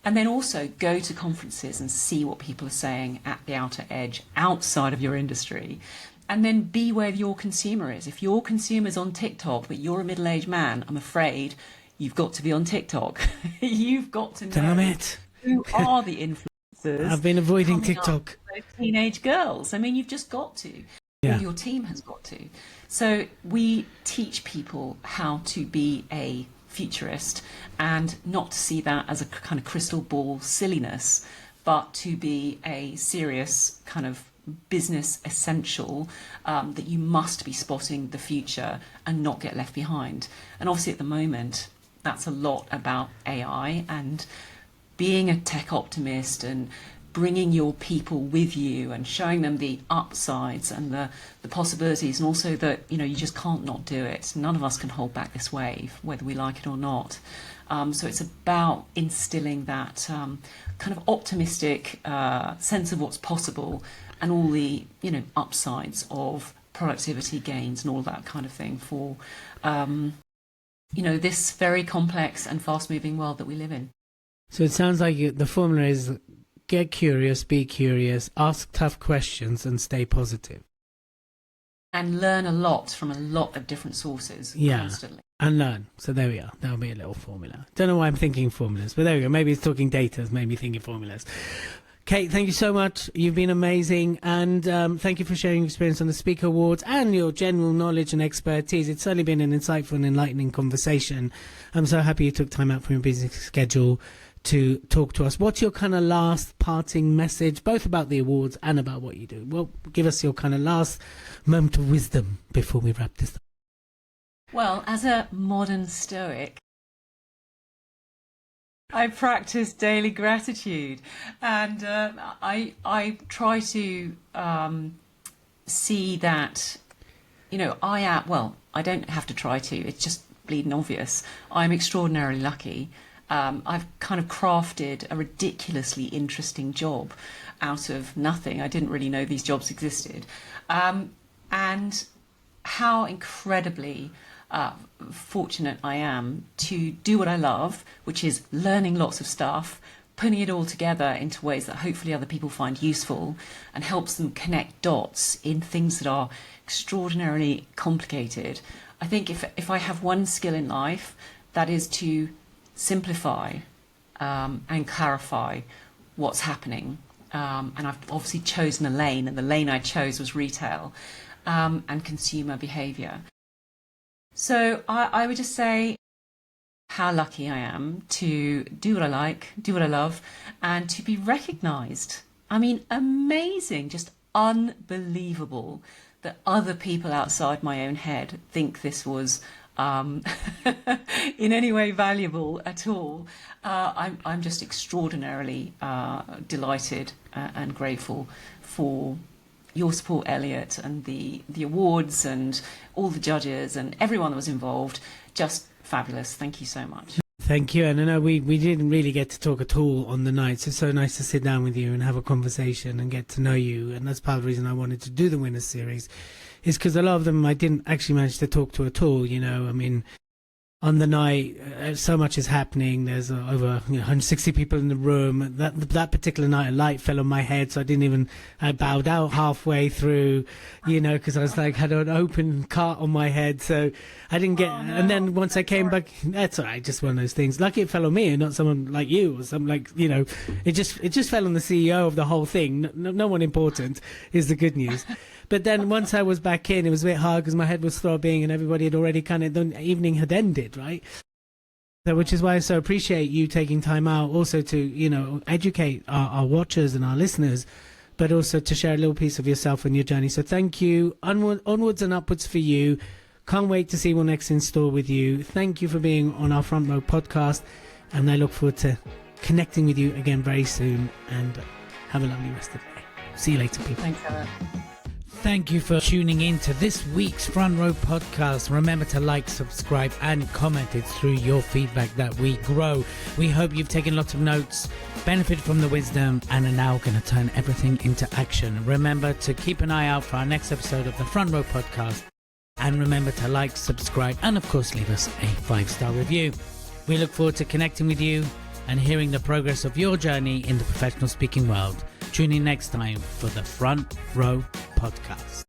And then also go to conferences and see what people are saying at the outer edge, outside of your industry. And then be where your consumer is. If your consumer's on TikTok, but you're a middle-aged man, I'm afraid you've got to be on TikTok. You've got to know Damn it. who are the influencers. I've been avoiding TikTok. Those teenage girls. I mean, you've just got to. Yeah. Or your team has got to. So we teach people how to be a futurist, and not to see that as a kind of crystal ball silliness, but to be a serious kind of business essential, that you must be spotting the future and not get left behind. And obviously at the moment, that's a lot about AI and being a tech optimist and bringing your people with you and showing them the upsides and the possibilities, and also that, you know, you just can't not do it. None of us can hold back this wave, whether we like it or not. So it's about instilling that kind of optimistic sense of what's possible and all the, upsides of productivity gains and all that kind of thing for, this very complex and fast-moving world that we live in. So it sounds like the formula is get curious, be curious, ask tough questions, and stay positive. And learn a lot from a lot of different sources constantly. And learn. So there we are. That'll be a little formula. Don't know why I'm thinking formulas, but there we go. Maybe it's talking data has made me thinking formulas. Kate, thank you so much. You've been amazing. And thank you for sharing your experience on the Speaker Awards and your general knowledge and expertise. It's certainly been an insightful and enlightening conversation. I'm so happy you took time out from your busy schedule to talk to us. What's your kind of last parting message, both about the awards and about what you do? Well, give us your kind of last moment of wisdom before we wrap this up. Well, as a modern Stoic, I practice daily gratitude, and I try to see that, I don't have to try to, it's just bleeding obvious. I'm extraordinarily lucky. I've kind of crafted a ridiculously interesting job out of nothing. I didn't really know these jobs existed. And how incredibly fortunate I am to do what I love, which is learning lots of stuff, putting it all together into ways that hopefully other people find useful and helps them connect dots in things that are extraordinarily complicated. I think if I have one skill in life, that is to simplify and clarify what's happening. And I've obviously chosen a lane, and the lane I chose was retail and consumer behaviour. So I would just say how lucky I am to do what I like, do what I love, and to be recognised. I mean, amazing, just unbelievable that other people outside my own head think this was in any way valuable at all. I'm just extraordinarily delighted and grateful for your support, Elliot, and the awards and all the judges and everyone that was involved. Just fabulous. Thank you so much. Thank you. And I know we didn't really get to talk at all on the nights. It's so nice to sit down with you and have a conversation and get to know you. And that's part of the reason I wanted to do the Winners Series, is because a lot of them I didn't actually manage to talk to at all. I mean, on the night, so much is happening. There's over 160 people in the room. That particular night, a light fell on my head, so I bowed out halfway through, because I was like, had an open cart on my head, so I didn't get. Oh, no. And then once I came back, that's all right, just one of those things. Lucky it fell on me and not someone like you or something like, it just fell on the CEO of the whole thing. No one important is the good news. But then once I was back in, it was a bit hard because my head was throbbing and everybody had already the evening had ended, right? So, which is why I so appreciate you taking time out also to, educate our watchers and our listeners, but also to share a little piece of yourself and your journey. So thank you. Onwards and upwards for you. Can't wait to see what's next in store with you. Thank you for being on our Front Row podcast. And I look forward to connecting with you again very soon. And have a lovely rest of the day. See you later, people. Thanks, Ella. Thank you for tuning in to this week's Front Row podcast. Remember to like, subscribe and comment. It's through your feedback that we grow. We hope you've taken lots of notes, benefited from the wisdom, and are now going to turn everything into action. Remember to keep an eye out for our next episode of the Front Row podcast. And remember to like, subscribe, and of course leave us a 5-star review. We look forward to connecting with you and hearing the progress of your journey in the professional speaking world. Tune in next time for the Front Row Podcast.